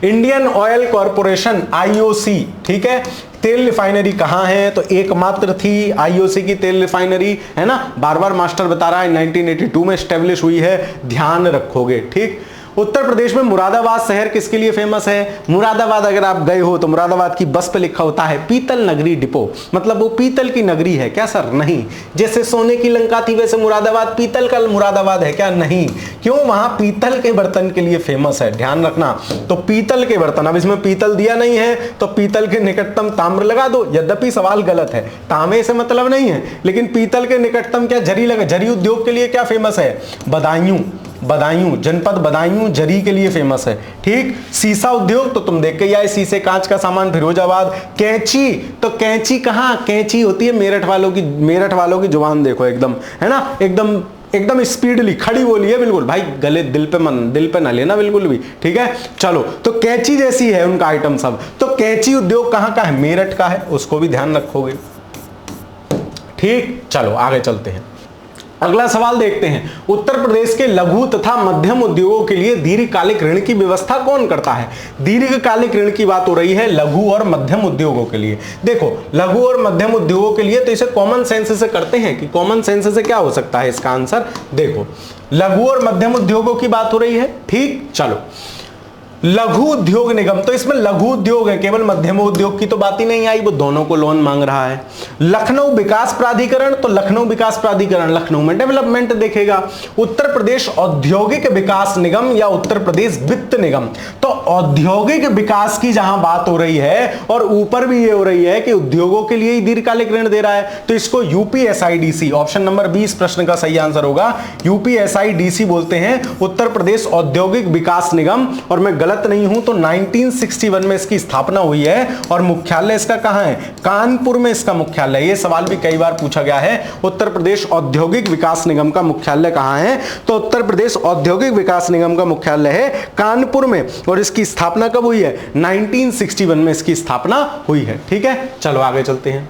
इंडियन ऑयल कॉर्पोरेशन आईओसी, ठीक है, तेल रिफाइनरी कहां है, तो एकमात्र थी आईओसी की तेल रिफाइनरी, है ना, बार बार मास्टर बता रहा है, 1982 में स्टैब्लिश हुई है, ध्यान रखोगे, ठीक। उत्तर प्रदेश में मुरादाबाद शहर किसके लिए फेमस है, मुरादाबाद अगर आप गए हो तो मुरादाबाद की बस पे लिखा होता है पीतल नगरी डिपो, मतलब वो पीतल की नगरी है क्या सर, नहीं। जैसे सोने की लंका थी वैसे मुरादाबाद पीतल का मुरादाबाद है क्या, नहीं। क्यों, वहां पीतल के बर्तन के लिए फेमस है, ध्यान रखना। तो पीतल के बर्तन, अब इसमें पीतल दिया नहीं है तो पीतल के निकटतम ताम्र लगा दो, यद्यपि सवाल गलत है, तांबे से मतलब नहीं है, लेकिन पीतल के निकटतम क्या जरी लगा, जरी उद्योग के लिए क्या फेमस है, बदायूं, बदायूं जनपद, बदायूं जरी के लिए फेमस है, ठीक। शीशा उद्योग तो तुम देख के आए, शीशे कांच का सामान फिरोजाबाद। कैंची, तो कैंची कहां, कैंची होती है मेरठ वालों की जुबान देखो एकदम, है ना, एकदम स्पीडली खड़ी बोली है, बिल्कुल भाई, गले दिल पे ना लेना बिल्कुल भी, ठीक है। चलो, तो कैंची जैसी है उनका आइटम सब, तो कैंची उद्योग कहां का है, मेरठ का है, उसको भी ध्यान रखोगे, ठीक। चलो आगे चलते हैं, अगला सवाल देखते हैं, उत्तर प्रदेश के लघु तथा मध्यम उद्योगों के लिए दीर्घकालिक ऋण की व्यवस्था कौन करता है। दीर्घकालिक ऋण की बात हो रही है लघु और मध्यम उद्योगों के लिए। देखो, लघु और मध्यम उद्योगों के लिए तो इसे कॉमन सेंस से करते हैं कि कॉमन सेंस से क्या हो सकता है इसका आंसर। देखो, लघु और मध्यम उद्योगों की बात हो रही है, ठीक। चलो, लघु उद्योग निगम, तो इसमें लघु उद्योग है, केवल मध्यम उद्योग की तो बात ही नहीं आई, वो दोनों को लोन मांग रहा है। लखनऊ विकास प्राधिकरण, तो लखनऊ विकास प्राधिकरण लखनऊ में डेवलपमेंट देखेगा। उत्तर प्रदेश औद्योगिक विकास निगम या उत्तर प्रदेश वित्त निगम, तो औद्योगिक विकास की जहां बात हो रही है और ऊपर भी ये हो रही है कि उद्योगों के लिए ही दीर्घकालिक ऋण दे रहा है, तो इसको यूपीएसआईडीसी, ऑप्शन नंबर 20 प्रश्न का सही आंसर होगा, यूपीएसआईडीसी बोलते हैं, उत्तर प्रदेश औद्योगिक विकास निगम। और मैं गलत गलत नहीं हूं तो 1961 में इसकी स्थापना हुई है और मुख्यालय इसका कहां है? कानपुर में इसका मुख्यालय। यह सवाल भी कई बार पूछा गया है। उत्तर प्रदेश औद्योगिक विकास निगम का मुख्यालय कहां है? तो उत्तर प्रदेश औद्योगिक विकास निगम का मुख्यालय है कानपुर में और इसकी स्थापना कब हुई है? 1961 में इसकी स्थापना हुई है। ठीक है, चलो आगे चलते हैं।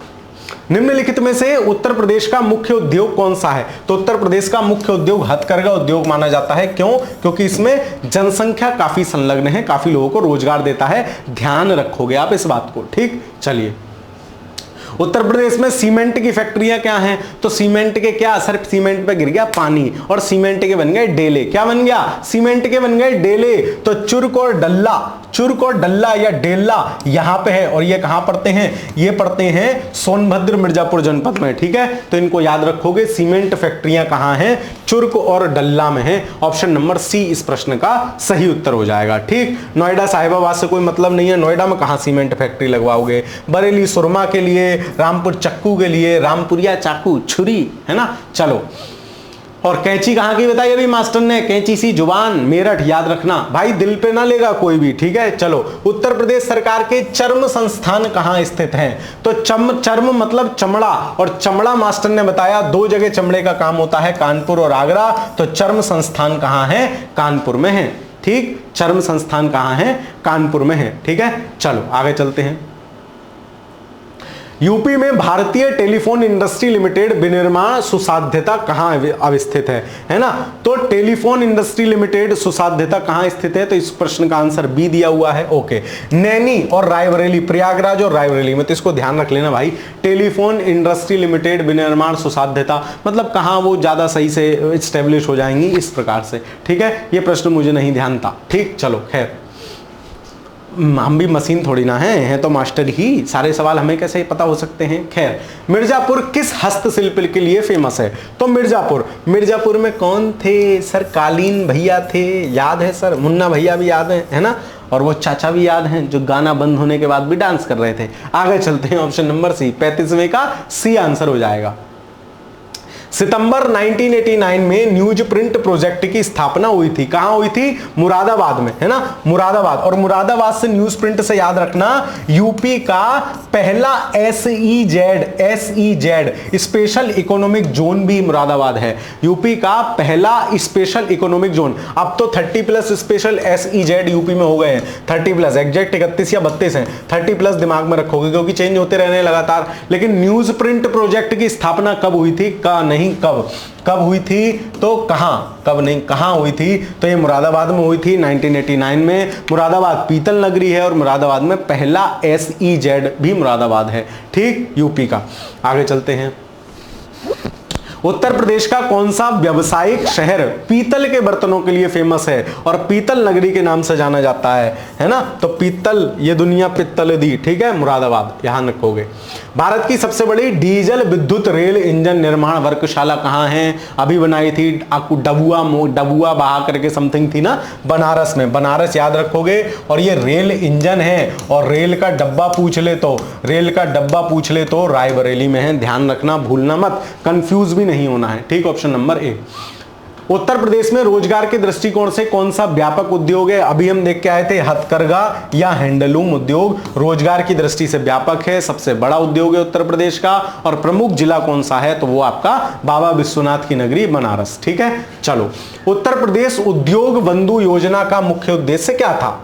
निम्नलिखित में से उत्तर प्रदेश का मुख्य उद्योग कौन सा है? तो उत्तर प्रदेश का मुख्य उद्योग हथकरघा उद्योग माना जाता है। क्यों? क्योंकि इसमें जनसंख्या काफी संलग्न है, काफी लोगों को रोजगार देता है। ध्यान रखोगे आप इस बात को। ठीक, चलिए। उत्तर प्रदेश में सीमेंट की फैक्ट्रियां क्या हैं? तो सीमेंट के क्या असर? सीमेंट पे गिर गया पानी और सीमेंट के बन गए डेले। क्या बन गया? सीमेंट के बन गए डेले। तो चुर्क और डल्ला, चुर्क और डल्ला या डेल्ला यहां पे है और ये कहां पड़ते हैं? ये पड़ते हैं सोनभद्र मिर्जापुर जनपद में। ठीक है, तो इनको याद रखोगे। सीमेंट फैक्ट्रियां कहां हैं? चुर्क और डल्ला में है। ऑप्शन नंबर सी इस प्रश्न का सही उत्तर हो जाएगा। ठीक, नोएडा साहिबाबाद से कोई मतलब नहीं है। नोएडा में कहां सीमेंट फैक्ट्री लगवाओगे? बरेली सुरमा के लिए, रामपुर चक्कू के लिए, रामपुरिया चाकू छुरी, है ना। चलो, और कैंची कहां की बताई अभी मास्टर ने? कैंची सी जुबान, मेरठ। याद रखना भाई, दिल पे ना लेगा कोई भी। ठीक है, चलो। उत्तर प्रदेश सरकार के चर्म संस्थान कहां स्थित हैं? तो चर्म मतलब चमड़ा, और चमड़ा मास्टर ने बताया 2 जगह चमड़े का काम होता है, कानपुर और आगरा। तो चर्म संस्थान कहां है? कानपुर में है। ठीक, चर्म संस्थान कहां है? कानपुर में है। ठीक है, चलो आगे चलते हैं। यूपी में भारतीय टेलीफोन इंडस्ट्री लिमिटेड विनिर्माण सुसाध्यता कहां अवस्थित है ना। तो टेलीफोन इंडस्ट्री लिमिटेड सुसाध्यता कहां स्थित है? तो इस प्रश्न का आंसर बी दिया हुआ है। ओके, नैनी और रायबरेली, प्रयागराज और रायबरेली में, तो इसको ध्यान रख लेना भाई। टेलीफोन इंडस्ट्री लिमिटेड विनिर्माण सुसाध्यता मतलब कहां वो ज्यादा सही से स्टेब्लिश हो जाएंगी, इस प्रकार से। ठीक है, ये प्रश्न मुझे नहीं ध्यान था। ठीक, चलो खैर, हम भी मशीन थोड़ी ना हैं तो मास्टर ही, सारे सवाल हमें कैसे पता हो सकते हैं। खैर, मिर्जापुर किस हस्तशिल्प के लिए फेमस है? तो मिर्जापुर में कौन थे सर? कालीन भैया थे, याद है सर? मुन्ना भैया भी याद है ना, और वो चाचा भी याद हैं जो गाना बंद होने के बाद भी डांस कर रहे थे। आगे चलते हैं, ऑप्शन नंबर सी, 35वें का सी आंसर हो जाएगा। सितंबर 1989 में न्यूज प्रिंट प्रोजेक्ट की स्थापना हुई थी। कहां हुई थी? मुरादाबाद में, है ना, मुरादाबाद। और मुरादाबाद से न्यूज प्रिंट से याद रखना, यूपी का पहला SEZ स्पेशल इकोनॉमिक जोन भी मुरादाबाद है। यूपी का पहला स्पेशल इकोनॉमिक जोन। अब तो 30+ स्पेशल SEZ यूपी में हो गए हैं। 30+, एग्जैक्ट 31 या 32 हैं। 30+ दिमाग में रखोगे क्योंकि चेंज होते रहने लगातार। लेकिन न्यूज प्रिंट प्रोजेक्ट की स्थापना कब हुई थी? कब हुई थी? तो कहां हुई थी? तो ये मुरादाबाद में हुई थी 1989 में। मुरादाबाद पीतल नगरी है और मुरादाबाद में पहला SEZ भी मुरादाबाद है। ठीक, यूपी का। आगे चलते हैं। उत्तर प्रदेश का कौन सा व्यावसायिक शहर पीतल के बर्तनों के लिए फेमस है और पीतल नगरी के नाम से जाना जाता है ना? तो पीतल, ये दुनिया पित्तल दी। ठीक है, मुरादाबाद, ध्यान रखोगे। भारत की सबसे बड़ी डीजल विद्युत रेल इंजन निर्माण वर्कशाला कहां है? अभी बनाई थी, आपको डबुआ बहा करके समथिंग थी ना, बनारस में। बनारस याद रखोगे। और ये रेल इंजन है और रेल का डब्बा पूछ ले तो रायबरेली में है। ध्यान रखना, भूलना मत, कंफ्यूज भी नहीं होना है। ठीक, option number A. Uttar Pradesh में रोजगार के दृष्टिकोण से कौन सा व्यापक उद्योग है? अभी हम देख के आए थे, हथकरघा या हैंडलूम उद्योग रोजगार की दृष्टि से व्यापक है, सबसे बड़ा उद्योग है उत्तर प्रदेश का। और प्रमुख जिला कौन सा है? तो वो आपका बाबा विश्वनाथ की नगरी बनारस। ठीक है, चलो। उत्तर प्रदेश उद्योग बंधु योजना का मुख्य उद्देश्य क्या था?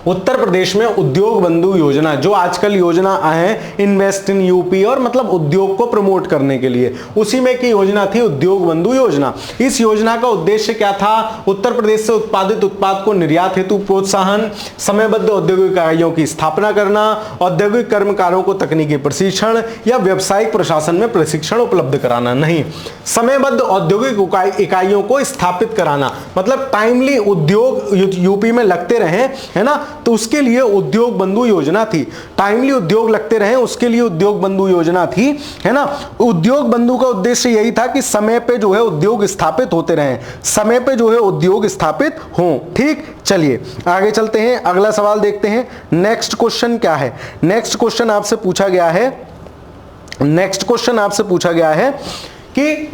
उत्तर प्रदेश में उद्योग बंधु योजना, जो आजकल योजना है इन्वेस्ट इन यूपी, और मतलब उद्योग को प्रमोट करने के लिए, उसी में की योजना थी उद्योग बंधु योजना। इस योजना का उद्देश्य क्या था? उत्तर प्रदेश से उत्पादित उत्पाद को निर्यात हेतु प्रोत्साहन, समयबद्ध औद्योगिक इकाइयों की स्थापना करना, औद्योगिक कर्मकारों को तकनीकी प्रशिक्षण या व्यावसायिक प्रशासन में प्रशिक्षण उपलब्ध कराना। नहीं, समयबद्ध औद्योगिक इकाइयों को स्थापित कराना, मतलब टाइमली उद्योग यूपी में लगते रहे, है ना, तो उसके लिए उद्योग बंधु योजना थी। टाइमली उद्योग लगते रहे, उसके लिए उद्योग बंधु योजना थी, है ना। उद्योग बंधु का उद्देश्य यही था कि समय पे जो है उद्योग स्थापित होते रहे, समय पे जो है उद्योग स्थापित हों। ठीक, चलिए आगे चलते हैं, अगला सवाल देखते हैं। नेक्स्ट क्वेश्चन क्या है? नेक्स्ट क्वेश्चन आपसे पूछा गया है कि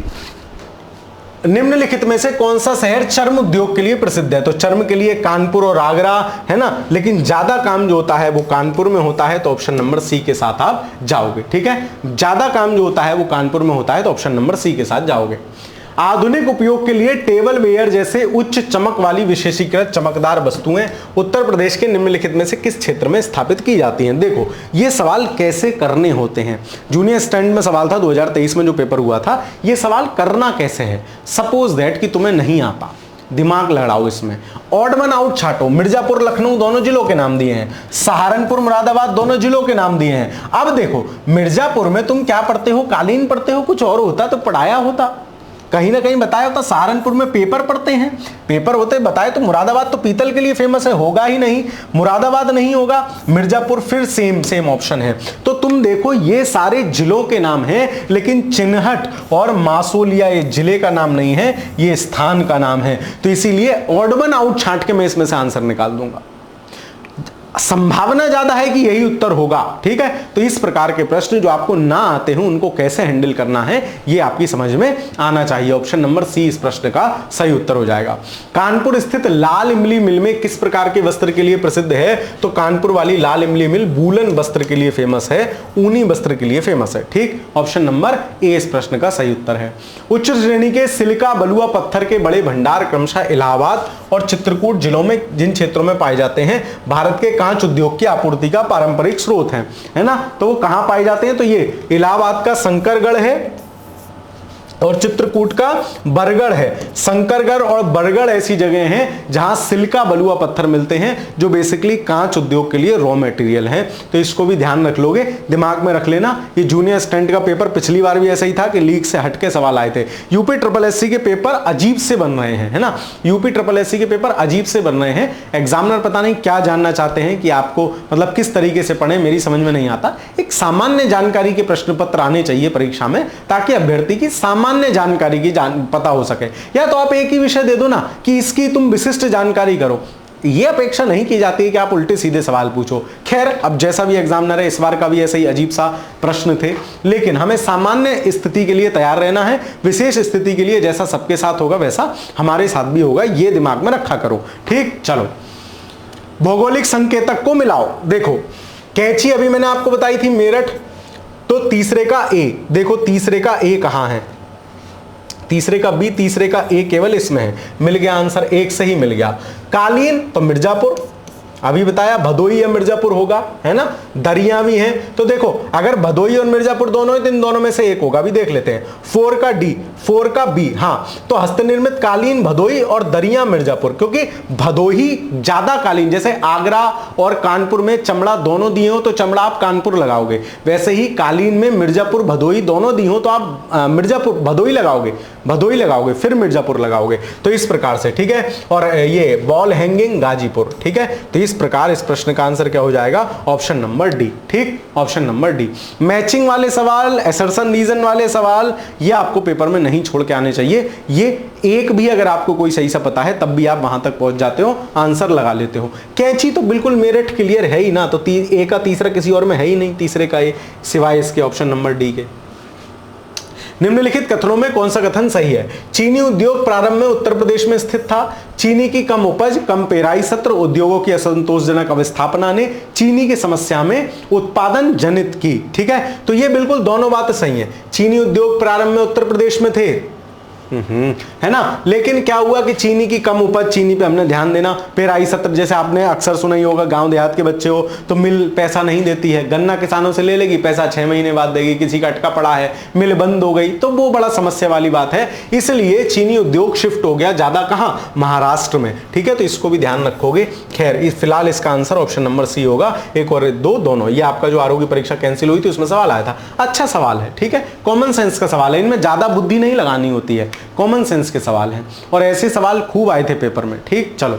निम्नलिखित में से कौन सा शहर चर्म उद्योग के लिए प्रसिद्ध है? तो चर्म के लिए कानपुर और आगरा है ना, लेकिन ज्यादा काम जो होता है वो कानपुर में होता है, तो ऑप्शन नंबर सी के साथ आप जाओगे। ठीक है, ज्यादा काम जो होता है वो कानपुर में होता है, तो ऑप्शन नंबर सी के साथ जाओगे। आधुनिक उपयोग के लिए टेबल वेयर जैसे उच्च चमक वाली विशेषीकृत चमकदार वस्तुएं उत्तर प्रदेश के निम्नलिखित में से किस क्षेत्र में स्थापित की जाती हैं? देखो ये सवाल कैसे करने होते हैं, जूनियर स्टैंड में सवाल था 2023 में जो पेपर हुआ था, ये सवाल करना कैसे है। सपोज दैट कि तुम्हें नहीं आता, दिमाग लड़ाओ इसमें, ऑड वन आउट छाटो। मिर्जापुर लखनऊ दोनों जिलों के नाम दिए हैं, सहारनपुर मुरादाबाद दोनों जिलों के नाम दिए हैं। अब देखो मिर्जापुर में तुम क्या पढ़ते हो, कालीन पढ़ते हो, कुछ और होता तो पढ़ाया होता, कहीं ना कहीं बताया होता। सहारनपुर में पेपर पढ़ते हैं, पेपर होते बताए तो। मुरादाबाद तो पीतल के लिए फेमस है, होगा ही नहीं, मुरादाबाद नहीं होगा, मिर्जापुर फिर सेम ऑप्शन है। तो तुम देखो ये सारे जिलों के नाम हैं, लेकिन चिन्हट और मासोलिया ये जिले का नाम नहीं है, ये स्थान का नाम है। तो इसीलिए ऑड वन आउट छांट के मैं इसमें से आंसर निकाल दूंगा, संभावना ज्यादा है कि यही उत्तर होगा। ठीक है, तो इस प्रकार के प्रश्न जो आपको ना आते हो उनको कैसे हैंडल करना है ये आपकी समझ में आना चाहिए। ऑप्शन नंबर सी इस प्रश्न का सही उत्तर हो जाएगा। कानपुर स्थित लाल इमली मिल में किस प्रकार के वस्त्र के लिए प्रसिद्ध है? तो कानपुर वाली लाल इमली मिल वूलन वस्त्र के लिए फेमस है, ऊनी वस्त्र के लिए फेमस है। ठीक, ऑप्शन नंबर ए इस प्रश्न का सही उत्तर है। उच्च श्रेणी के सिलिका बलुआ पत्थर के बड़े भंडार क्रमशः इलाहाबाद और चित्रकूट जिलों में जिन क्षेत्रों में पाए जाते हैं, भारत के कांच उद्योग की आपूर्ति का पारंपरिक स्रोत है ना, तो वो कहां पाए जाते हैं? तो ये इलाहाबाद का शंकरगढ़ है और चित्रकूट का बरगढ़ है। शंकरगढ़ और बरगढ़ ऐसी जगह हैं जहां सिलिका बलुआ पत्थर मिलते हैं, जो बेसिकली कांच उद्योग के लिए रॉ मटेरियल है। तो इसको भी ध्यान रख लोगे, दिमाग में रख लेना। ये जूनियर स्टैंड का पेपर पिछली बार भी ऐसा ही था कि लीक से हटके सवाल आए थे। यूपी ट्रिपल एससी के पेपर अजीब से बन रहे हैं, है ना, यूपी ट्रिपल एससी के पेपर अजीब से बन रहे हैं। एग्जामिनर पता नहीं क्या जानना चाहते हैं कि आपको मतलब किस तरीके से पढ़े, मेरी समझ में नहीं आता। एक सामान्य जानकारी के प्रश्न पत्र आने चाहिए परीक्षा में, ताकि अभ्यर्थी की सामान्य जानकारी की पता हो सके। या तो आप एक ही विषय दे दो ना कि इसकी तुम विशिष्ट जानकारी करो, ये अपेक्षा नहीं की जाती है कि आप उल्टे सीधे सवाल पूछो। खैर, अब जैसा भी एग्जामिनर है, इस बार का भी ऐसे ही अजीब सा प्रश्न थे, लेकिन हमें सामान्य स्थिति के लिए तैयार रहना है। विशेष स्थिति के लिए जैसा सबके साथ होगा वैसा हमारे साथ भी होगा, ये दिमाग में रखा करो। ठीक, चलो भौगोलिक संकेतक को मिलाओ। देखो कैंची अभी मैंने आपको बताई थी मेरठ, तो तीसरे का ए, देखो तीसरे का ए कहां है, तीसरे का बी, तीसरे का ए केवल इसमें है। मिल गया आंसर, एक से ही मिल गया। कालीन तो मिर्जापुर, अभी बताया भदोई या मिर्जापुर होगा, है ना। दरिया भी हैं, तो देखो अगर भदोई और मिर्जापुर दोनों है तो इन दोनों में से एक होगा, भी देख लेते हैं। 4 का डी, 4 का बी, हाँ, तो हस्तनिर्मित कालीन भदोई और दरिया मिर्जापुर, क्योंकि भदोई ज्यादा कालीन, जैसे आगरा और कानपुर में चमड़ा दोनों दिए हो तो चमड़ा आप कानपुर लगाओगे, वैसे ही कालीन में मिर्जापुर भदोई दोनों दिए हो तो आप मिर्जापुर भदोई लगाओगे, फिर मिर्जापुर लगाओगे। तो इस प्रकार से, ठीक है। और ये बॉल हैंगिंग गाजीपुर, ठीक है। तो इस प्रकार इस प्रश्न का आंसर क्या हो जाएगा? Option number D. ठीक, ऑप्शन नंबर डी। मैचिंग वाले सवाल, असर्शन रीजन वाले सवाल, ये आपको पेपर में नहीं छोड़ के आने चाहिए। ये एक भी अगर आपको कोई सही सा पता है तब भी आप वहां तक पहुंच जाते हो, आंसर लगा लेते हो। कैंची तो बिल्कुल मेरिट क्लियर है ही ना, तो ए का तीसरा किसी और में है ही नहीं, तीसरे का ए, सिवाय इसके ऑप्शन नंबर डी के। निम्नलिखित कथनों में कौन सा कथन सही है? चीनी उद्योग प्रारंभ में उत्तर प्रदेश में स्थित था। चीनी की कम उपज, कम पेराई सत्र, उद्योगों की असंतोषजनक अवस्थापना ने चीनी की समस्या में उत्पादन जनित की। ठीक है, तो ये बिल्कुल दोनों बातें सही है। चीनी उद्योग प्रारंभ में उत्तर प्रदेश में थे, है ना, लेकिन क्या हुआ कि चीनी की कम उपज, चीनी पे हमने ध्यान देना। पेराई सत्र जैसे आपने अक्सर सुना ही होगा, गांव देहात के बच्चे हो तो मिल पैसा नहीं देती है, गन्ना किसानों से ले लेगी, पैसा 6 महीने बाद देगी, किसी का अटका पड़ा है, मिल बंद हो गई, तो वो बड़ा समस्या वाली बात है। इसलिए चीनी उद्योग शिफ्ट हो गया ज्यादा कहां? महाराष्ट्र में। ठीक है, तो इसको भी ध्यान रखोगे। खैर, फिलहाल इसका आंसर ऑप्शन नंबर सी होगा। एक और दो दोनों, ये आपका जो आरोग्य परीक्षा कैंसिल हुई थी उसमें सवाल आया था, अच्छा सवाल है। ठीक है, कॉमन सेंस का सवाल है, इनमें ज्यादा बुद्धि नहीं लगानी होती है, कॉमन सेंस के सवाल हैं, और ऐसे सवाल खूब आए थे पेपर में। ठीक, चलो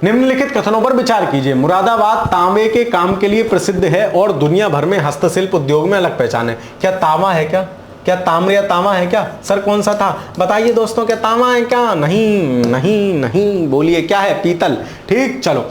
निम्नलिखित कथनों पर विचार कीजिए। मुरादाबाद तांबे के काम के लिए प्रसिद्ध है और दुनिया भर में हस्तशिल्प उद्योग में अलग पहचान है। क्या तांबा है? क्या ताम्र या तांबा है क्या? सर कौन सा था बताइए दोस्तों, क्या तांबा है क्या? नहीं नहीं नहीं, बोलिए क्या है? पीतल। ठीक, चलो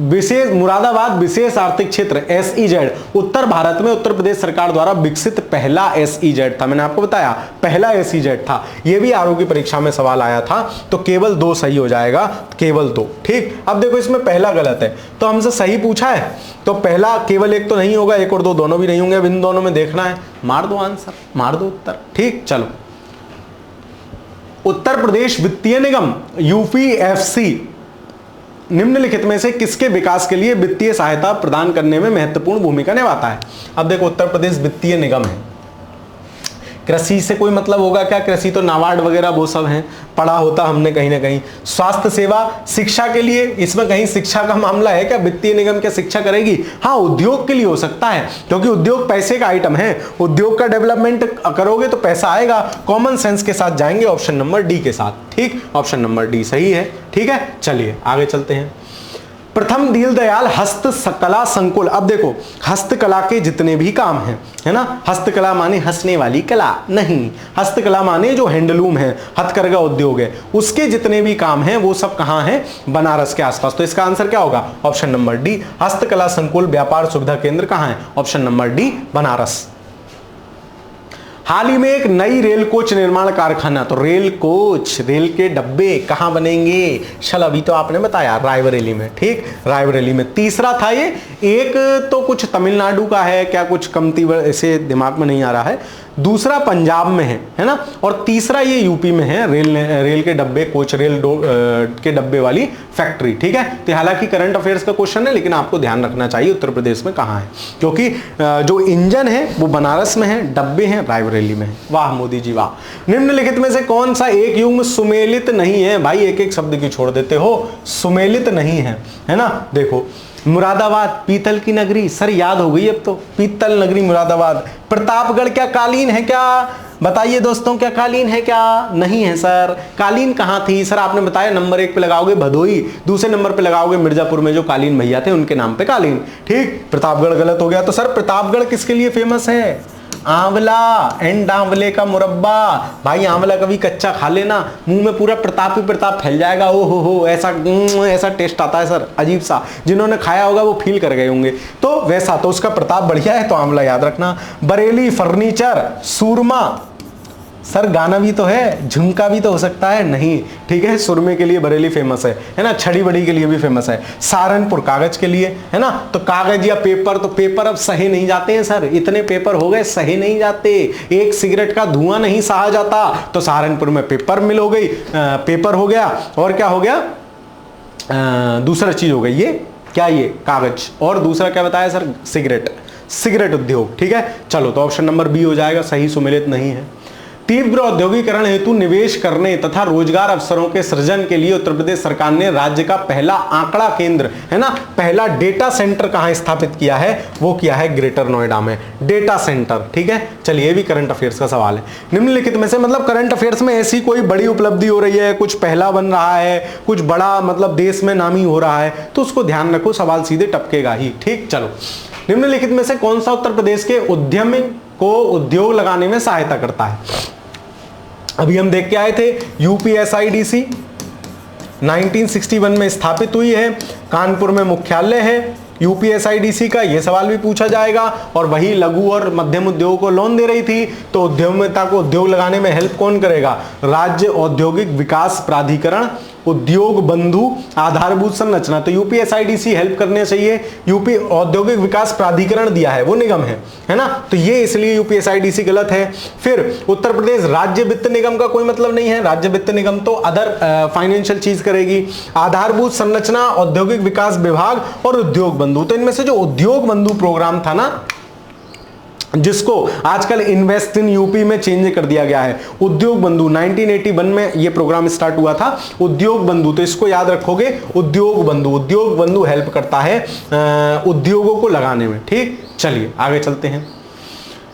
विशेष मुरादाबाद विशेष आर्थिक क्षेत्र SEZ उत्तर भारत में उत्तर प्रदेश सरकार द्वारा विकसित पहला SEZ था। मैंने आपको बताया पहला SEZ था। यह भी आरओ की परीक्षा में सवाल आया था, तो केवल 2 सही हो जाएगा, केवल 2। ठीक, अब देखो इसमें पहला गलत है, तो हमसे सही पूछा है, तो पहला केवल एक तो नहीं होगा, 1 और 2 दोनों भी नहीं होंगे। अब इन दोनों में देखना है, मार दो आंसर, मार दो उत्तर। ठीक, चलो उत्तर प्रदेश वित्तीय निगम UPFC निम्नलिखित में से किसके विकास के लिए वित्तीय सहायता प्रदान करने में महत्वपूर्ण भूमिका निभाता है। अब देखो उत्तर प्रदेश वित्तीय निगम है, कृषि से कोई मतलब होगा क्या? कृषि तो नाबार्ड वगैरह वो सब हैं, पढ़ा होता हमने कहीं ना कहीं। स्वास्थ्य सेवा, शिक्षा के लिए, इसमें कहीं शिक्षा का मामला है क्या? वित्तीय निगम क्या शिक्षा करेगी? हाँ, उद्योग के लिए हो सकता है, क्योंकि उद्योग पैसे का आइटम है, उद्योग का डेवलपमेंट करोगे तो पैसा आएगा। कॉमन सेंस के साथ जाएंगे, ऑप्शन नंबर डी के साथ। ठीक, ऑप्शन नंबर डी सही है। ठीक है, चलिए आगे चलते हैं। प्रथम दीनदयाल हस्तकला संकुल। अब देखो हस्तकला के जितने भी काम हैं, है ना, हस्तकला माने हंसने वाली कला नहीं, हस्तकला माने जो हैंडलूम है, हथकरघा उद्योग है, उसके जितने भी काम हैं वो सब कहाँ हैं? बनारस के आसपास। तो इसका आंसर क्या होगा? ऑप्शन नंबर डी, हस्तकला संकुल व्यापार सुविधा केंद्र कहाँ है? Option number D, Banaras. हाल ही में एक नई रेल कोच निर्माण कारखाना, तो रेल कोच, रेल के डब्बे कहां बनेंगे? चल अभी तो आपने बताया रायबरेली में। ठीक, रायबरेली में। तीसरा था ये, एक तो कुछ तमिलनाडु का है क्या, कुछ कमती ऐसे दिमाग में नहीं आ रहा है, दूसरा पंजाब में है ना, और तीसरा ये यूपी में है, रेल के डब्बे, कोच रेल के डब्बे वाली फैक्ट्री। ठीक है, तो हालांकि करंट अफेयर्स का क्वेश्चन है, लेकिन आपको ध्यान रखना चाहिए उत्तर प्रदेश में कहाँ है, क्योंकि जो इंजन है वो बनारस में है, डब्बे हैं रायबरेली में है। वाह मोदी जी वाह। निम्नलिखित में से कौन सा एक युग्म सुमेलित नहीं है? भाई एक एक शब्द की छोड़ देते हो, सुमेलित नहीं है ना। देखो मुरादाबाद पीतल की नगरी, सर याद हो गई अब तो, पीतल नगरी मुरादाबाद। प्रतापगढ़ क्या कालीन है क्या? बताइए दोस्तों, क्या कालीन है क्या? नहीं है सर। कालीन कहां थी? सर आपने बताया नंबर 1 पे लगाओगे भदोई, दूसरे नंबर पे लगाओगे मिर्जापुर में जो कालीन भैया थे उनके नाम पे कालीन। ठीक, प्रतापगढ़ गलत हो गया। तो सर प्रतापगढ़ किसके लिए फेमस है? आंवला एंड आंवले का मुरब्बा। भाई आंवला कभी कच्चा खा लेना, मुंह में पूरा प्रताप ही प्रताप फैल जाएगा। ओ हो ऐसा टेस्ट आता है सर, अजीब सा। जिन्होंने खाया होगा वो फील कर गए होंगे। तो वैसा, तो उसका प्रताप बढ़िया है, तो आंवला याद रखना। बरेली फर्नीचर, सूरमा, सर गाना भी तो है, झुमका भी तो हो सकता है, नहीं। ठीक है, सुरमे के लिए बरेली फेमस है ना, छड़ी बड़ी के लिए भी फेमस है। सहारनपुर कागज के लिए, है ना। तो कागज या पेपर, तो पेपर अब सहे नहीं जाते हैं सर, इतने पेपर हो गए, सहे नहीं जाते। एक सिगरेट का धुआं नहीं सहा जाता, तो सहारनपुर में पेपर मिल हो गई, पेपर हो गया। और क्या हो गया? दूसरा चीज हो गई ये क्या, ये कागज। और दूसरा क्या बताया सर? सिगरेट उद्योग। ठीक है, चलो तो ऑप्शन नंबर बी हो जाएगा सही, सुमेलित नहीं है। तीव्र औद्योगिकरण हेतु निवेश करने तथा रोजगार अवसरों के सृजन के लिए उत्तर प्रदेश सरकार ने राज्य का पहला आंकड़ा केंद्र, है ना, पहला डेटा सेंटर कहां स्थापित किया है? वो किया है ग्रेटर नोएडा में, डेटा सेंटर। ठीक है, चलिए ये भी करंट अफेयर्स का सवाल है। निम्नलिखित में से, मतलब करंट अफेयर्स में ऐसी कोई बड़ी उपलब्धि हो रही है, कुछ पहला बन रहा है, कुछ बड़ा मतलब देश में नामी हो रहा है, तो उसको ध्यान रखो, सवाल सीधे टपकेगा ही। ठीक, चलो निम्नलिखित में से कौन सा उत्तर प्रदेश के उद्यमी को उद्योग लगाने में सहायता करता है? अभी हम देख के आए थे, UPSIDC 1961 में स्थापित हुई है, कानपुर में मुख्यालय है UPSIDC का, यह सवाल भी पूछा जाएगा। और वही लघु और मध्यम उद्योग को लोन दे रही थी, तो उद्यमिता को उद्योग लगाने में हेल्प कौन करेगा? राज्य औद्योगिक विकास प्राधिकरण, उद्योग बंधु, आधारभूत संरचना। तो UPSIDC हेल्प करने चाहिए, यूपी औद्योगिक विकास प्राधिकरण दिया है, वो निगम है ना, तो ये इसलिए UPSIDC गलत है। फिर उत्तर प्रदेश राज्य वित्त निगम का कोई मतलब नहीं है, राज्य वित्त निगम तो अदर फाइनेंशियल चीज करेगी। आधारभूत संरचना, औद्योगिक विकास विभाग और उद्योग बंधु, तो इनमें से जो उद्योग बंधु प्रोग्राम था ना, जिसको आजकल इन्वेस्ट इन यूपी में चेंज कर दिया गया है, उद्योग बंधु 1981 में ये प्रोग्राम स्टार्ट हुआ था, उद्योग बंधु, तो इसको याद रखोगे, उद्योग बंधु हेल्प करता है उद्योगों को लगाने में। ठीक, चलिए आगे चलते हैं।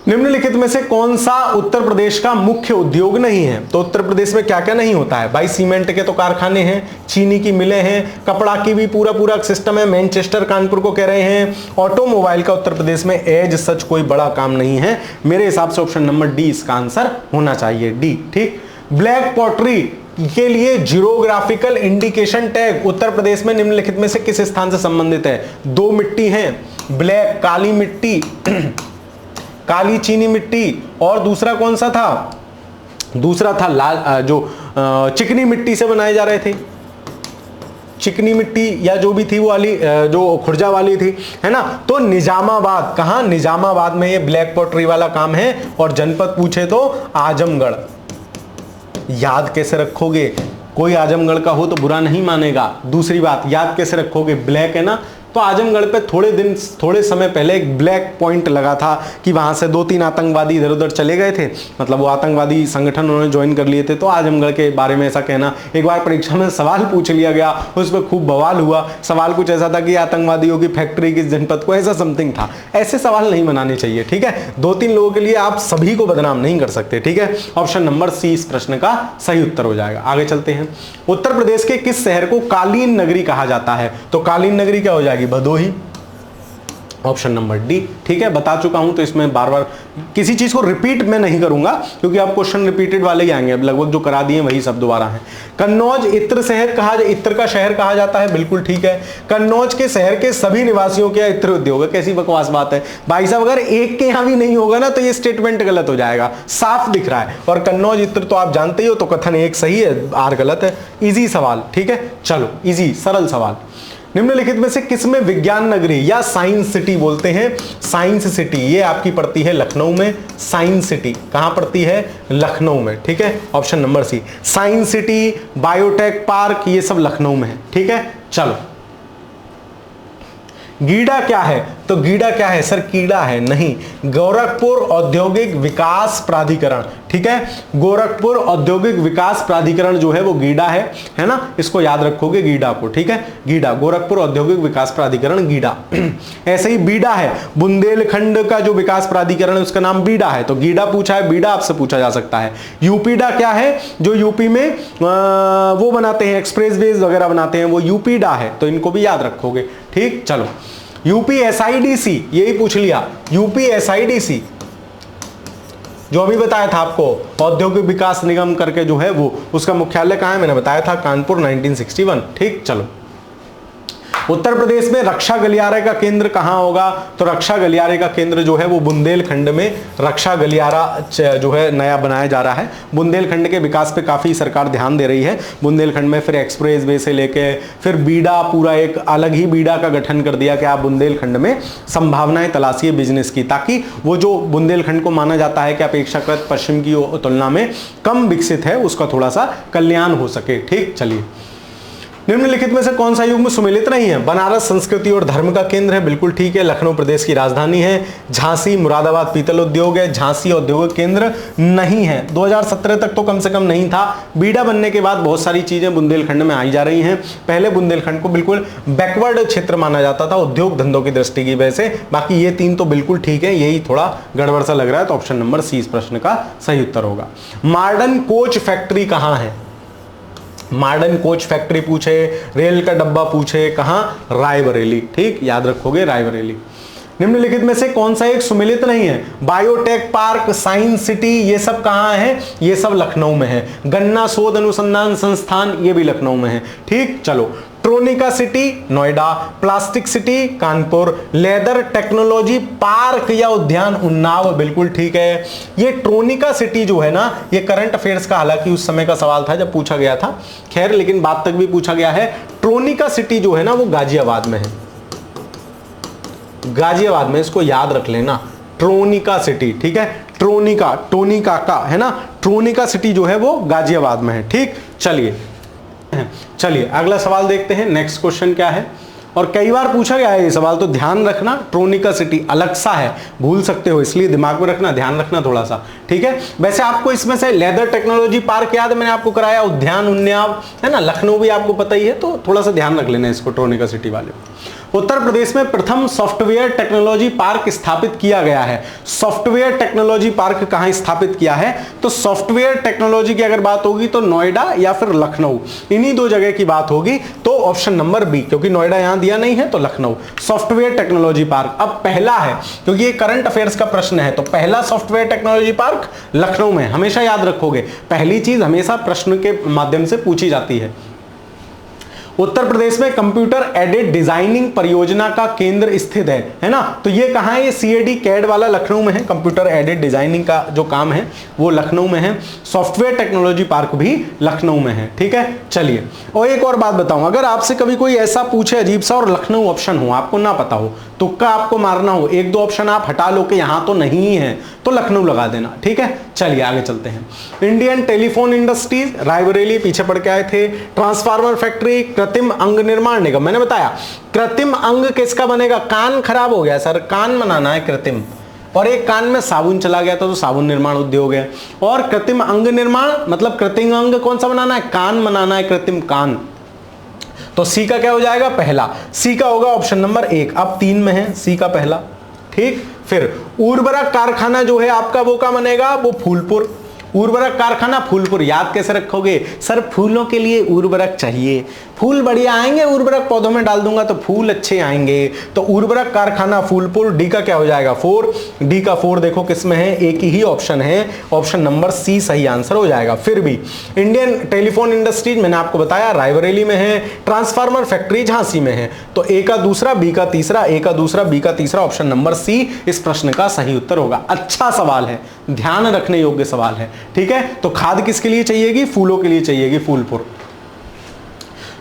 निम्नलिखित में से कौन सा उत्तर प्रदेश का मुख्य उद्योग नहीं है? तो उत्तर प्रदेश में क्या क्या नहीं होता है भाई? सीमेंट के तो कारखाने हैं, चीनी की मिलें हैं, कपड़ा की भी पूरा सिस्टम है, मैनचेस्टर कानपुर को कह रहे हैं। ऑटोमोबाइल का उत्तर प्रदेश में एज सच कोई बड़ा काम नहीं है। मेरे हिसाब से ऑप्शन नंबर डी इसका आंसर होना चाहिए, डी। ठीक, ब्लैक पॉटरी के लिए जीरोग्राफिकल इंडिकेशन टैग उत्तर प्रदेश में निम्नलिखित में से किस स्थान से संबंधित है? दो मिट्टी हैं, ब्लैक काली मिट्टी, काली चीनी मिट्टी, और दूसरा कौन सा था? दूसरा था लाल, जो चिकनी मिट्टी से बनाए जा रहे थे, चिकनी मिट्टी या जो भी थी वो वाली, जो खुर्जा वाली थी, है ना। तो निजामाबाद, कहां? निजामाबाद में ये ब्लैक पॉटरी वाला काम है। और जनपद पूछे तो आजमगढ़। याद कैसे रखोगे? कोई आजमगढ़ का हो तो बुरा नहीं मानेगा। दूसरी बात, याद कैसे रखोगे? ब्लैक है ना, तो आजमगढ़ पे थोड़े समय पहले एक ब्लैक पॉइंट लगा था कि वहां से 2-3 आतंकवादी इधर उधर चले गए थे, मतलब वो आतंकवादी संगठन उन्होंने ज्वाइन कर लिए थे। तो आजमगढ़ के बारे में ऐसा कहना, एक बार परीक्षा में सवाल पूछ लिया गया, उस पर खूब बवाल हुआ। सवाल कुछ ऐसा था कि आतंकवादियों की फैक्ट्री किस जनपद को, ऐसा समथिंग था। ऐसे सवाल नहीं बनाने चाहिए, ठीक है। 2-3 लोगों के लिए आप सभी को बदनाम नहीं कर सकते, ठीक है। ऑप्शन नंबर सी इस प्रश्न का सही उत्तर हो जाएगा। आगे चलते हैं। उत्तर प्रदेश के किस शहर को कालीन नगरी कहा जाता है? तो कालीन नगरी क्या हो जाएगी? भदोही। ऑप्शन नंबर डी, ठीक है। बता चुका हूं तो इसमें बार बार किसी चीज को रिपीट मैं नहीं करूंगा, क्योंकि आप क्वेश्चन रिपीटेड वाले ही आएंगे। अब लगभग जो करा दिए वही सब दोबारा है। कन्नौज इत्र शहर कहा, इत्र का शहर कहा जाता है, बिल्कुल ठीक है। कन्नौज के शहर के सभी निवासियों के इत्र उद्योग है। कैसी बकवास बात है भाई साहब, अगर एक के यहां भी नहीं होगा ना तो ये स्टेटमेंट गलत हो जाएगा, साफ दिख रहा है। और कन्नौज इत्र तो आप जानते ही हो, तो कथन एक सही है, आर गलत है। इजी सवाल, ठीक है। चलो इजी सरल सवाल। निम्नलिखित में से किसमें विज्ञान नगरी या साइंस सिटी बोलते हैं? साइंस सिटी ये आपकी पड़ती है लखनऊ में। साइंस सिटी कहां पड़ती है? लखनऊ में, ठीक है। Option number C, science city, biotech park, ये सब लखनऊ में है, ठीक है। चलो, गीडा क्या है? तो गीडा क्या है सर? कीड़ा है? नहीं, गोरखपुर औद्योगिक विकास प्राधिकरण, ठीक है। गोरखपुर औद्योगिक विकास प्राधिकरण जो है वो गीडा है ना। इसको याद रखोगे गीडा को, ठीक है। गीडा, गोरखपुर औद्योगिक विकास प्राधिकरण गीडा। ऐसे ही बीडा है, बुंदेलखंड का जो विकास प्राधिकरण है उसका नाम बीडा है। तो गीडा पूछा है, बीडा आपसे पूछा जा सकता है। यूपीडा क्या है? जो यूपी में वो बनाते हैं, एक्सप्रेसवेज वगैरह बनाते हैं, वो यूपीडा है। तो इनको भी याद रखोगे, ठीक। चलो, यूपीएसआईडीसी, यही पूछ लिया। यूपीएसआईडीसी जो अभी बताया था आपको, औद्योगिक विकास निगम करके जो है वो, उसका मुख्यालय कहां है? मैंने बताया था कानपुर, 1961, ठीक। चलो, उत्तर प्रदेश में रक्षा गलियारे का केंद्र कहां होगा? तो रक्षा गलियारे का केंद्र जो है वो बुंदेलखंड में रक्षा गलियारा जो है नया बनाया जा रहा है। बुंदेलखंड के विकास पे काफी सरकार ध्यान दे रही है। बुंदेलखंड में फिर एक्सप्रेस वे से लेके फिर बीडा, पूरा एक अलग ही बीडा का गठन कर दिया कि आप बुंदेलखंड में संभावनाएं तलाशिए बिजनेस की, ताकि वो जो बुंदेलखंड को माना जाता है कि अपेक्षाकृत पश्चिम की तुलना में कम विकसित है, उसका थोड़ा सा कल्याण हो सके, ठीक। चलिए, निम्नलिखित में से कौन सा युग में सुमेलित नहीं है? बनारस संस्कृति और धर्म का केंद्र है, बिल्कुल ठीक है। लखनऊ प्रदेश की राजधानी है। झांसी, मुरादाबाद पीतल उद्योग है। झांसी औद्योगिक केंद्र नहीं है, 2017 तक तो कम से कम नहीं था। बीडा बनने के बाद बहुत सारी चीजें बुंदेलखंड में आई जा रही हैं। पहले बुंदेलखंड को बिल्कुल बैकवर्ड क्षेत्र माना जाता था उद्योग धंधों की दृष्टि की वजह से। बाकी ये 3 तो बिल्कुल ठीक है, यही थोड़ा गड़बड़ सा लग रहा है, तो ऑप्शन नंबर सी इस प्रश्न का सही उत्तर होगा। मॉडर्न कोच फैक्ट्री कहां है? मॉडर्न कोच फैक्ट्री पूछे, रेल का डब्बा पूछे, कहां? रायबरेली, ठीक। याद रखोगे रायबरेली। निम्नलिखित में से कौन सा एक सुमेलित नहीं है? बायोटेक पार्क, साइंस सिटी, ये सब कहां है? ये सब लखनऊ में है। गन्ना शोध अनुसंधान संस्थान, ये भी लखनऊ में है, ठीक। चलो, Tronica city Noida, plastic city Kanpur, leather technology park या उद्यान उन्नाव, बिल्कुल ठीक है। ये ट्रोनिका सिटी जो है ना, ये करंट अफेयर्स का हालांकि उस समय का सवाल था जब पूछा गया था, खैर लेकिन बात तक भी पूछा गया है। ट्रोनिका सिटी जो है ना वो गाजियाबाद में है, गाजियाबाद में, इसको याद रख लेना। ट्रोनिका सिटी, ठीक है। ट्रोनिका, टोनिका का है ना, ट्रोनिका सिटी जो है वो गाजियाबाद में है, ठीक। चलिए अगला सवाल देखते हैं। नेक्स्ट क्वेश्चन क्या है, और कई बार पूछा गया है ये सवाल, तो ध्यान रखना। ट्रोनिका सिटी अलग सा है, भूल सकते हो, इसलिए दिमाग में रखना, ध्यान रखना थोड़ा सा, ठीक है। वैसे आपको इसमें से लेदर टेक्नोलॉजी पार्क याद है, मैंने आपको कराया, उद्यान उन्नाव है ना, लखनऊ भी आपको पता ही है, तो थोड़ा सा ध्यान रख लेना इसको, ट्रोनिका सिटी वाले। उत्तर प्रदेश में प्रथम सॉफ्टवेयर टेक्नोलॉजी पार्क स्थापित किया गया है। सॉफ्टवेयर टेक्नोलॉजी पार्क कहां स्थापित किया है? तो सॉफ्टवेयर टेक्नोलॉजी की अगर बात होगी तो नोएडा या फिर लखनऊ, इन्हीं दो जगह की बात होगी। तो ऑप्शन नंबर बी, क्योंकि नोएडा यहां दिया नहीं है तो लखनऊ। सॉफ्टवेयर टेक्नोलॉजी पार्क अब पहला है, क्योंकि ये करंट अफेयर्स का प्रश्न है, तो पहला सॉफ्टवेयर टेक्नोलॉजी पार्क लखनऊ में। हमेशा याद रखोगे, पहली चीज हमेशा प्रश्न के माध्यम से पूछी जाती है। उत्तर प्रदेश में कंप्यूटर एडेड डिजाइनिंग परियोजना का केंद्र स्थित है ना? तो ये कहां है? ये सीएडी कैड वाला लखनऊ में है। कंप्यूटर एडेड डिजाइनिंग का जो काम है वो लखनऊ में है। सॉफ्टवेयर टेक्नोलॉजी पार्क भी लखनऊ में है। ठीक है, चलिए। और एक और बात बताऊं, अगर आपसे कभी कोई ऐसा पूछे अजीब सा और लखनऊ ऑप्शन हो, आपको ना पता हो, तुक्का आपको मारना हो, एक दो ऑप्शन आप हटा लो कि यहां तो नहीं है, तो लखनऊ लगा देना। ठीक है, चलिए आगे चलते हैं। इंडियन टेलीफोन इंडस्ट्रीज, रायबरेली पीछे पड़ के आए थे। ट्रांसफार्मर फैक्ट्री, कृत्रिम अंग निर्माण निगम, मैंने बताया कृत्रिम अंग किसका बनेगा? कान खराब हो गया सर, कान बनाना है कृत्रिम, और एक कान में साबुन चला गया था तो साबुन निर्माण उद्योग है। और कृत्रिम अंग निर्माण मतलब कृत्रिम अंग कौन सा बनाना है? कान बनाना है, कृत्रिम कान। तो सी का क्या हो जाएगा? पहला। सी का होगा ऑप्शन नंबर 1। अब 3 में है, सी का पहला। ठीक, फिर उर्वरक कारखाना जो है आपका वो का बनेगा? वो फूलपुर। उर्वरक कारखाना फूलपुर। याद कैसे रखोगे? सर फूलों के लिए उर्वरक चाहिए, फूल बढ़िया आएंगे, उर्वरक पौधों में डाल दूंगा तो फूल अच्छे आएंगे। तो उर्वरक कारखाना फूलपुर। डी का क्या हो जाएगा? 4। डी का 4 देखो किस में है? एक ही ऑप्शन है, ऑप्शन नंबर सी सही आंसर हो जाएगा। फिर भी इंडियन टेलीफोन इंडस्ट्रीज मैंने आपको बताया रायबरेली में है। ट्रांसफार्मर फैक्ट्री झांसी में है। तो ए का दूसरा, बी का तीसरा, ए का दूसरा, बी का तीसरा, ऑप्शन नंबर सी इस प्रश्न का सही उत्तर होगा। अच्छा सवाल है, ध्यान रखने योग्य सवाल है। ठीक है, तो खाद किसके लिए चाहिएगी? फूलों के लिए चाहिएगी, फूलपुर।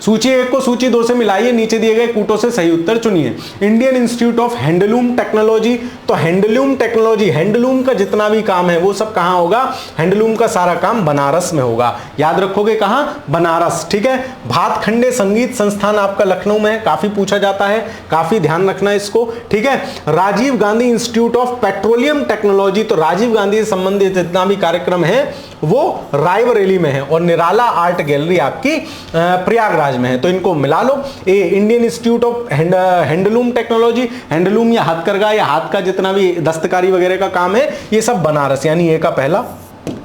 सूची 1 को सूची 2 से मिलाइए, नीचे दिए गए कूटों से सही उत्तर चुनिए। Indian Institute of Handloom technology, तो हैंडलूम टेक्नोलॉजी, हैंडलूम का जितना भी काम है वो सब कहां होगा? हैंडलूम का सारा काम बनारस में होगा। याद रखोगे कहां? बनारस। ठीक है, भातखंडे संगीत संस्थान आपका लखनऊ में है, काफी पूछा जाता है, काफी ध्यान रखना है इसको। ठीक है, Rajiv Gandhi institute of petroleum technology, तो राजीव गांधी से संबंधित जितना भी कार्यक्रम है वो रायबरेली में है। और निराला आर्ट गैलरी आपकी प्रयागराज में है, तो इनको मिला लो। A Indian Institute of Handloom Technology, handloom या हथकरघा या हाथ का जितना भी दस्तकारी वगैरह का काम है ये सब बनारस, यानी ए का पहला।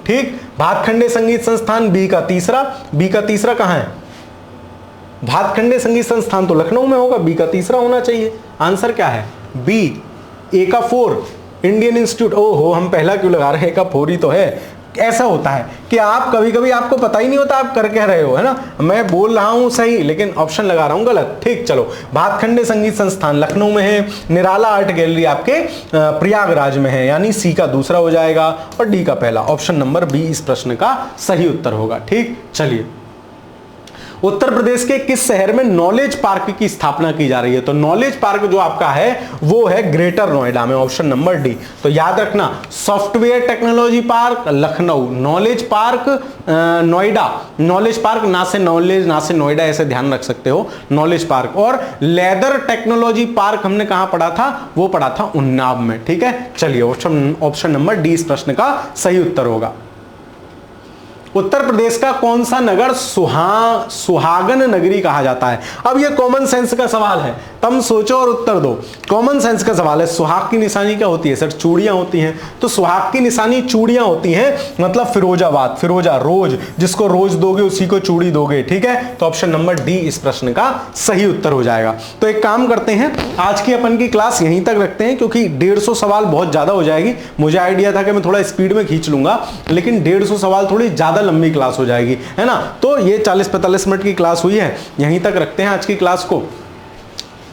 ठीक, भातखंडे संगीत संस्थान बी का तीसरा। बी का तीसरा कहां है? भातखंडे संगीत संस्थान तो लखनऊ में होगा, बी का तीसरा होना चाहिए। आंसर क्या है? बी। ए का 4 इंडियन इंस्टीट्यूट, ओहो हम पहला क्यों लगा रहे हैं? ए का 4 ही तो है। ऐसा होता है कि आप कभी कभी आपको पता ही नहीं होता आप कर क्या रहे हो, है ना? मैं बोल रहा हूं सही लेकिन ऑप्शन लगा रहा हूं गलत। ठीक, चलो। भातखंडे संगीत संस्थान लखनऊ में है, निराला आर्ट गैलरी आपके प्रयागराज में है, यानी सी का दूसरा हो जाएगा और डी का पहला। ऑप्शन नंबर बी इस प्रश्न का सही उत्तर होगा। ठीक, चलिए। उत्तर प्रदेश के किस शहर में नॉलेज पार्क की स्थापना की जा रही है? तो नॉलेज पार्क जो आपका है वो है ग्रेटर नोएडा में, ऑप्शन नंबर डी। तो याद रखना, software technology park Lucknow, knowledge park Noida. Knowledge park ना से नॉलेज ना से नोएडा, ऐसे ध्यान रख सकते हो, नॉलेज पार्क। और लेदर टेक्नोलॉजी पार्क हमने कहां पढ़ा था? वो पढ़ा था उन्नाव में। ठीक है, चलिए ऑप्शन नंबर डी इस प्रश्न का सही उत्तर होगा। उत्तर प्रदेश का कौन सा नगर सुहागन नगरी कहा जाता है? अब ये कॉमन सेंस का सवाल है, तुम सोचो और उत्तर दो। कॉमन सेंस का सवाल है। सुहाग की निशानी क्या होती है? सर चूड़ियां होती हैं, तो सुहाग की निशानी चूड़ियां होती हैं, मतलब फिरोजाबाद, फिरोजा, रोज, जिसको रोज दोगे उसी को चूड़ी दोगे। ठीक है, तो ऑप्शन नंबर डी इस प्रश्न का सही उत्तर हो जाएगा। तो एक काम करते हैं, आज की अपन की क्लास यहीं तक रखते हैं, क्योंकि 150 सवाल बहुत ज्यादा हो जाएगी। मुझे आइडिया था कि मैं थोड़ा स्पीड में खींच लूंगा, लेकिन 150 सवाल थोड़ी ज्यादा लंबी क्लास हो जाएगी, है ना? तो ये 40-45 मिनट की क्लास हुई है, यहीं तक रखते हैं आज की क्लास को।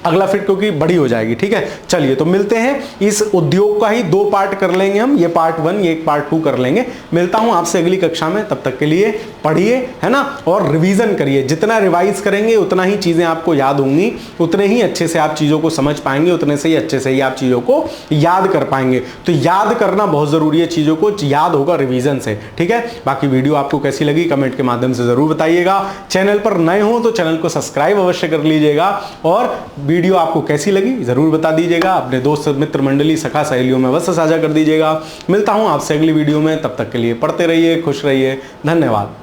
अगला फिर क्योंकि बड़ी हो जाएगी। ठीक है, चलिए तो मिलते हैं। इस उद्योग का ही 2 पार्ट कर लेंगे हम, ये पार्ट 1 ये पार्ट 2 कर लेंगे। मिलता हूं आपसे अगली कक्षा में, तब तक के लिए पढ़िए, है ना, और रिवीजन करिए। जितना रिवाइज करेंगे उतना ही चीजें आपको याद होंगी, उतने ही अच्छे से आप चीजों को समझ पाएंगे, उतने से ही अच्छे से ही आप चीजों को याद कर पाएंगे। तो याद करना बहुत जरूरी है, चीजों को याद होगा रिवीजन से। ठीक है, बाकी वीडियो आपको कैसी लगी कमेंट के माध्यम से जरूर बताइएगा। चैनल पर नए हो तो चैनल को सब्सक्राइब अवश्य कर लीजिएगा, और वीडियो आपको कैसी लगी जरूर बता दीजिएगा। अपने दोस्त मित्र मंडली सखा सहेलियों में अवश्य साझा कर दीजिएगा। मिलता हूं आपसे अगली वीडियो में, तब तक के लिए पढ़ते रहिए, खुश रहिए, धन्यवाद।